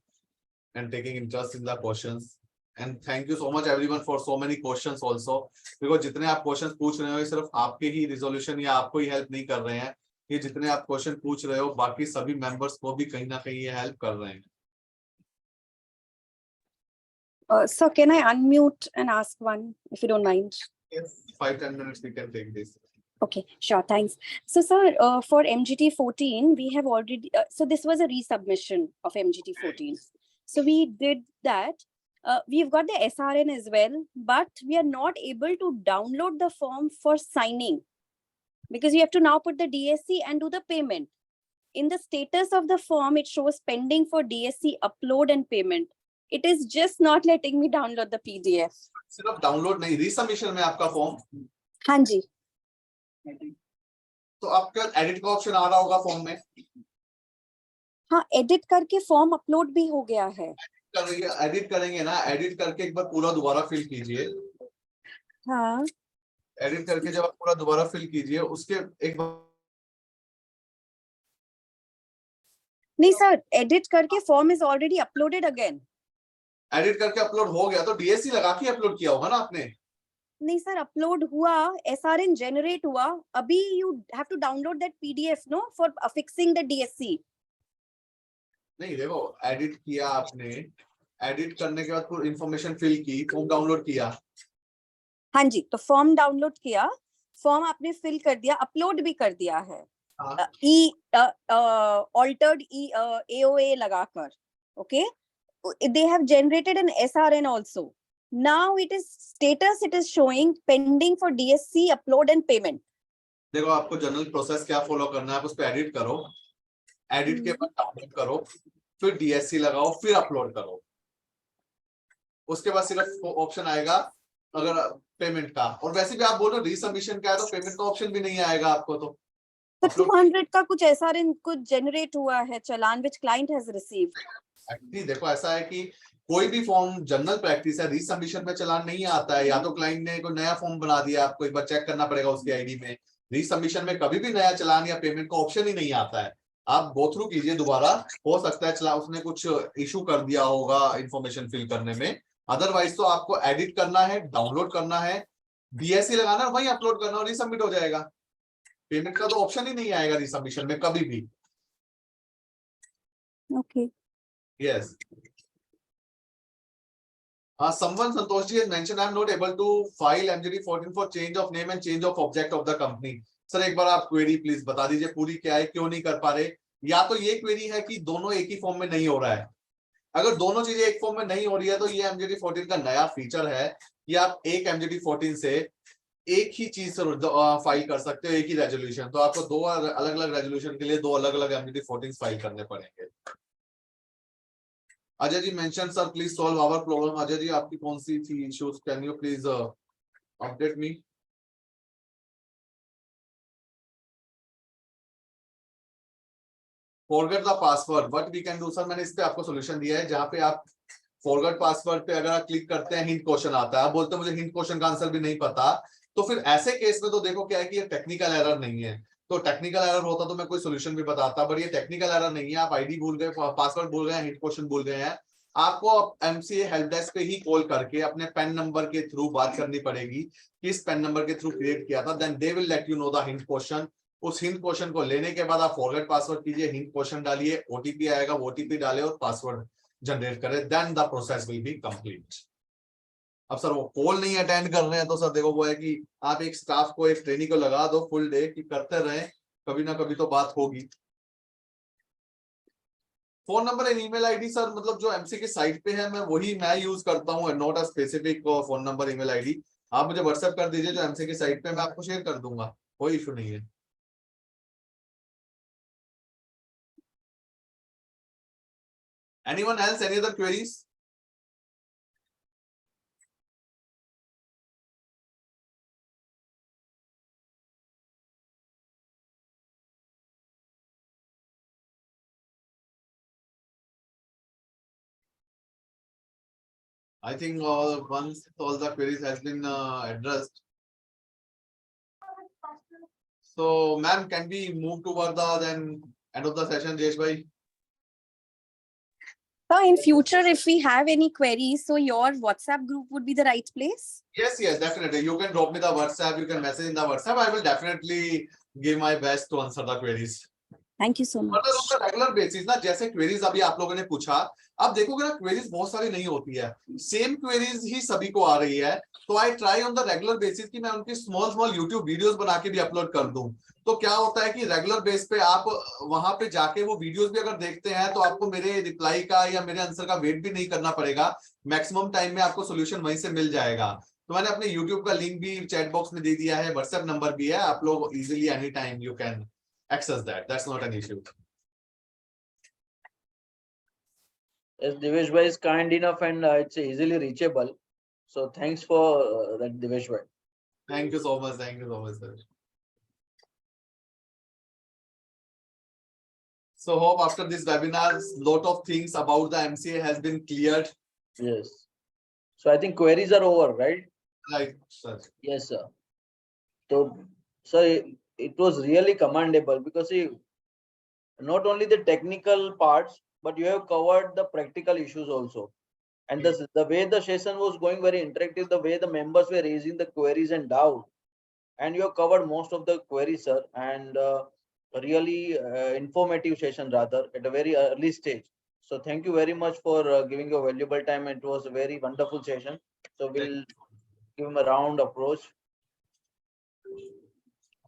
and taking interest in the questions. And thank you so much everyone for so many questions also, because जितने आप questions पूछ रहे हो ये सिर्फ आपके ही resolution या आपको ही help नहीं कर रहे हैं, ये जितने आप question पूछ रहे हो बाकी सभी members को भी कहीं ना कहीं ये help कर रहे हैं। Sir, can I unmute and ask one, if you don't mind? Yes, 5-10 minutes we can take this. Okay, sure, thanks. So, sir, for MGT 14, we have already, so this was a resubmission of MGT 14. So we did that. We've got the SRN as well, but we are not able to download the form for signing because you have to now put the DSC and do the payment. In the status of the form, it shows pending for DSC upload and payment. It is just not letting me download the PDF. सिर्फ download नहीं, रीसबमिशन में आपका form, हाँ जी, तो आपका edit का option आ रहा होगा फॉर्म में। हाँ, एडिट करके फॉर्म अपलोड भी हो गया है। एडिट करेंगे ना, एडिट करके एक बार पूरा दोबारा फिल कीजिए। हाँ, एडिट करके जब आप पूरा दोबारा फिल कीजिए उसके एक बार, नहीं सर, एडिट करके form is already uploaded again. Edit करके अपलोड हो गया तो डीएससी लगा के अपलोड किया होगा ना आपने। नहीं सर, अपलोड हुआ, एसआरएन जनरेट हुआ, अभी you have to download that PDF now for affixing the DSC. नहीं देखो, एडिट किया आपने, एडिट करने के बाद पूरी इंफॉर्मेशन फिल की, फॉर्म डाउनलोड किया। हाँ जी, तो फॉर्म डाउनलोड किया, फॉर्म आपने फिल कर दिया, अपलोड भी कर दिया है, ऑल्टर्ड एओए लगाकर, okay. They have generated an SRN also. Now it is status, it is showing pending for DSC upload and payment. देखो आपको जनरल प्रोसेस क्या फॉलो करना है, आप उस पर एडिट करो, एडिट के बाद डाउनलोड करो, फिर डीएससी लगाओ, फिर अपलोड करो, उसके बाद सिर्फ ऑप्शन आएगा अगर पेमेंट का, और वैसे भी आप बोल रहे हो रीसबमिशन का है तो पेमेंट का ऑप्शन भी नहीं आएगा आपको। तो 200 का कुछ SRN कुछ जनरेट हुआ है चालान which client has received. Actually देखो ऐसा है कि कोई भी फॉर्म, जनरल प्रैक्टिस है, रीसबमिशन में चालान नहीं आता है, या तो क्लाइंट ने कोई नया फॉर्म बना दिया, आपको एक बार चेक करना पड़ेगा उसकी आईडी में। रीसबमिशन में कभी भी नया चालान या पेमेंट का ऑप्शन ही नहीं आता है। आप गो थ्रू कीजिए दोबारा, हो सकता है चला उसने कुछ इशू कर दिया होगा इंफॉर्मेशन फिल करने में, अदरवाइज तो आपको एडिट करना है, डाउनलोड करना है, डीएससी लगाना है, वही अपलोड करना और रीसबमिट हो जाएगा। पेमेंट का तो ऑप्शन ही नहीं आएगा रीसबमिशन में कभी भी। Okay. Yes. Someone, Santosh ji, has mentioned I am not able to file MGT 14 for change of name and change of object of the company. Sir एक बार आप क्वेरी प्लीज बता दीजिए पूरी क्या है, क्यों नहीं कर पा रहे। या तो ये क्वेरी है कि दोनों एक ही फॉर्म में नहीं हो रहा है, अगर दोनों चीजें एक फॉर्म में नहीं हो रही है तो ये MGT 14 का नया फीचर है कि आप एक MGT 14 से एक ही चीज से फाइल कर सकते हो, एक ही रेजोल्यूशन। तो आपको दो अलग अलग रेजोल्यूशन के लिए दो अलग अलग MGT 14 फाइल करने पड़ेंगे। Ajay ji mention sir please solve our problem. Ajay ji आपकी कौन सी थी issues, can you please update me. Forget the password, what we can do sir, मैंने इस पे आपको सोल्यूशन दिया है, जहां पे आप फॉरगेट पासवर्ड पे अगर आप क्लिक करते हैं हिंट क्वेश्चन आता है, आप बोलते हैं मुझे हिंट क्वेश्चन का आंसर भी नहीं पता, तो फिर ऐसे केस में तो देखो क्या है कि ये टेक्निकल एरर नहीं है। तो टेक्निकल एरर होता तो मैं कोई सोल्यूशन भी बताता, बट ये टेक्निकल एरर नहीं है। आप आईडी भूल गए, पासवर्ड भूल गए, हिंट क्वेश्चन भूल गए हैं, आपको MCA हेल्प डेस्क पे ही कॉल करके अपने पेन नंबर के थ्रू बात करनी पड़ेगी कि इस पेन नंबर के थ्रू क्रिएट किया था, then they will let you know the hint question. उस हिंट क्वेश्चन को लेने के बाद आप फॉरगेट पासवर्ड कीजिए, हिंट क्वेश्चन डालिए, OTP आएगा, OTP डाले और पासवर्ड जनरेट करें, then the process will be complete. अब सर वो कॉल नहीं अटेंड कर रहे हैं तो सर देखो वो है कि आप एक स्टाफ को, एक ट्रेनिंग को लगा दो फुल डे कि करते रहें, कभी ना कभी तो बात होगी। Phone number and email ID sir, मतलब जो MC की साइट पे है मैं यूज करता हूँ, not a specific phone number email ID. आप मुझे व्हाट्सएप कर दीजिए जो MC की साइट पे, मैं आपको शेयर कर दूंगा, कोई इशू नहीं है। Anyone else, any other queries? I think once all the queries has been addressed. So, ma'am, can we move toward the then end of the session, Jesh bhai? So in future, if we have any queries, so your WhatsApp group would be the right place? Yes, definitely. You can drop me the WhatsApp, you can message in the WhatsApp. I will definitely give my best to answer the queries. Thank you so much. मतलब regular basis ना, जैसे queries अभी आप लोगों ने पूछा, आप देखोगे ना क्वेरीज बहुत सारी नहीं होती है, सेम क्वेरीज ही सभी को आ रही है। तो I try on the regular basis कि मैं उनकी स्मॉल यूट्यूब वीडियोस बना के भी अपलोड कर दूं। तो क्या होता है कि रेगुलर बेस पे आप वहां पे जाके वो वीडियोस भी अगर देखते हैं तो आपको मेरे रिप्लाई का या मेरे आंसर का वेट भी नहीं करना पड़ेगा, मैक्सिमम टाइम में आपको सोल्यूशन वहीं से मिल जाएगा। तो मैंने अपने यूट्यूब का लिंक भी चैट बॉक्स में दे दिया है, व्हाट्सएप नंबर भी है, आप लोग easily any time you can access that's not an issue. Yes, Divesh bhai is kind enough and it's easily reachable. So thanks for that, Divesh bhai. Thank you so much, sir. So hope after this webinar, lot of things about the MCA has been cleared. Yes. So I think queries are over, right? Right, sir. Yes, sir. So, sir, it was really commendable because see, not only the technical parts, but you have covered the practical issues also. And the way the session was going very interactive, the way the members were raising the queries and doubt, and you have covered most of the queries, sir, and really informative session rather at a very early stage. So thank you very much for giving your valuable time. It was a very wonderful session. So we'll give him a round approach.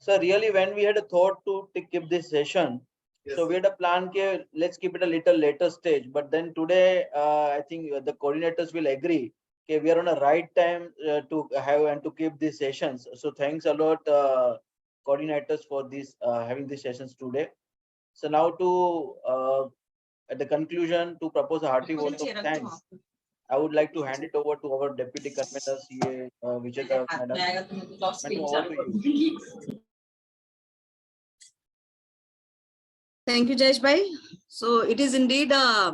So really, when we had a thought to keep this session, Yes, so we had a plan, let's keep it a little later stage. But then today, I think the coordinators will agree. Okay, we are on a right time to have and to keep these sessions. So thanks a lot, coordinators, for this having these sessions today. So now to at the conclusion, to propose a hearty vote of thanks, I would like to hand it over to our deputy convener, CA Vijay Madam. Madam, over to you. Thank you, Jayesh bhai. So it is indeed a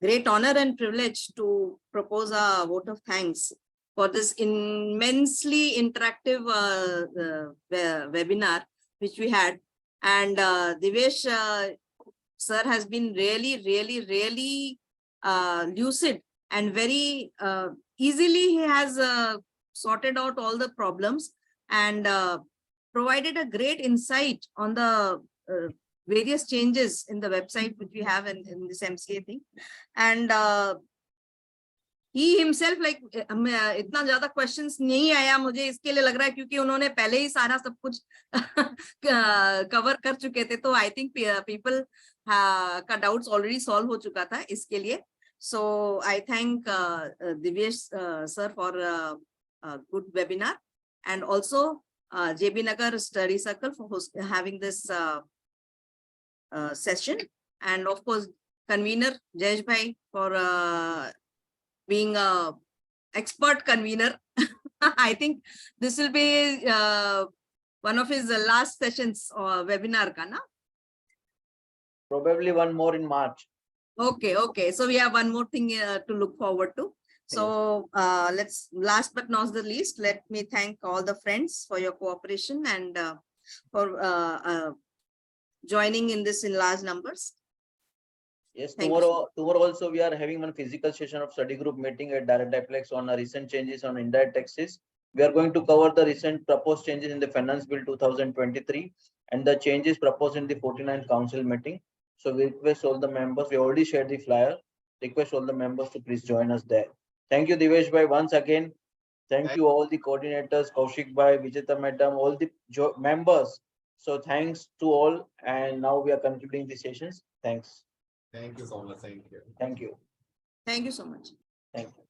great honor and privilege to propose a vote of thanks for this immensely interactive webinar which we had. And Divesh sir has been really lucid and very easily he has sorted out all the problems and provided a great insight on the various changes in the website which we have in this MCA thing. And he himself like इतना ज्यादा questions नहीं आया मुझे इसके लिए लग रहा है क्योंकि उन्होंने पहले ही सारा सब कुछ cover कर चुके थे, तो I think people का doubts already solve हो चुका था इसके लिए. So I thank Divesh sir for a good webinar. and also JB Nagar Study Circle for having this session, and of course convener Jayesh Bhai for being a expert convener. I think this will be one of his last sessions or webinar, Kana. Probably one more in March. Okay, okay. So we have one more thing to look forward to. So let's, last but not the least, let me thank all the friends for your cooperation and for joining in this in large numbers. Yes, Thank you. tomorrow also we are having one physical session of study group meeting at Direct Diplex on recent changes on indirect taxes. We are going to cover the recent proposed changes in the Finance Bill 2023 and the changes proposed in the 49th Council meeting. So we request all the members, we already shared the flyer, request all the members to please join us there. Thank you, Divesh Bhai, once again. Thank you all the coordinators, Kaushik Bhai, Vijeta Madam, all the members. So thanks to all, and now we are concluding the sessions. Thanks. Thank you so much. Thank you. Thank you. Thank you so much. Thank you.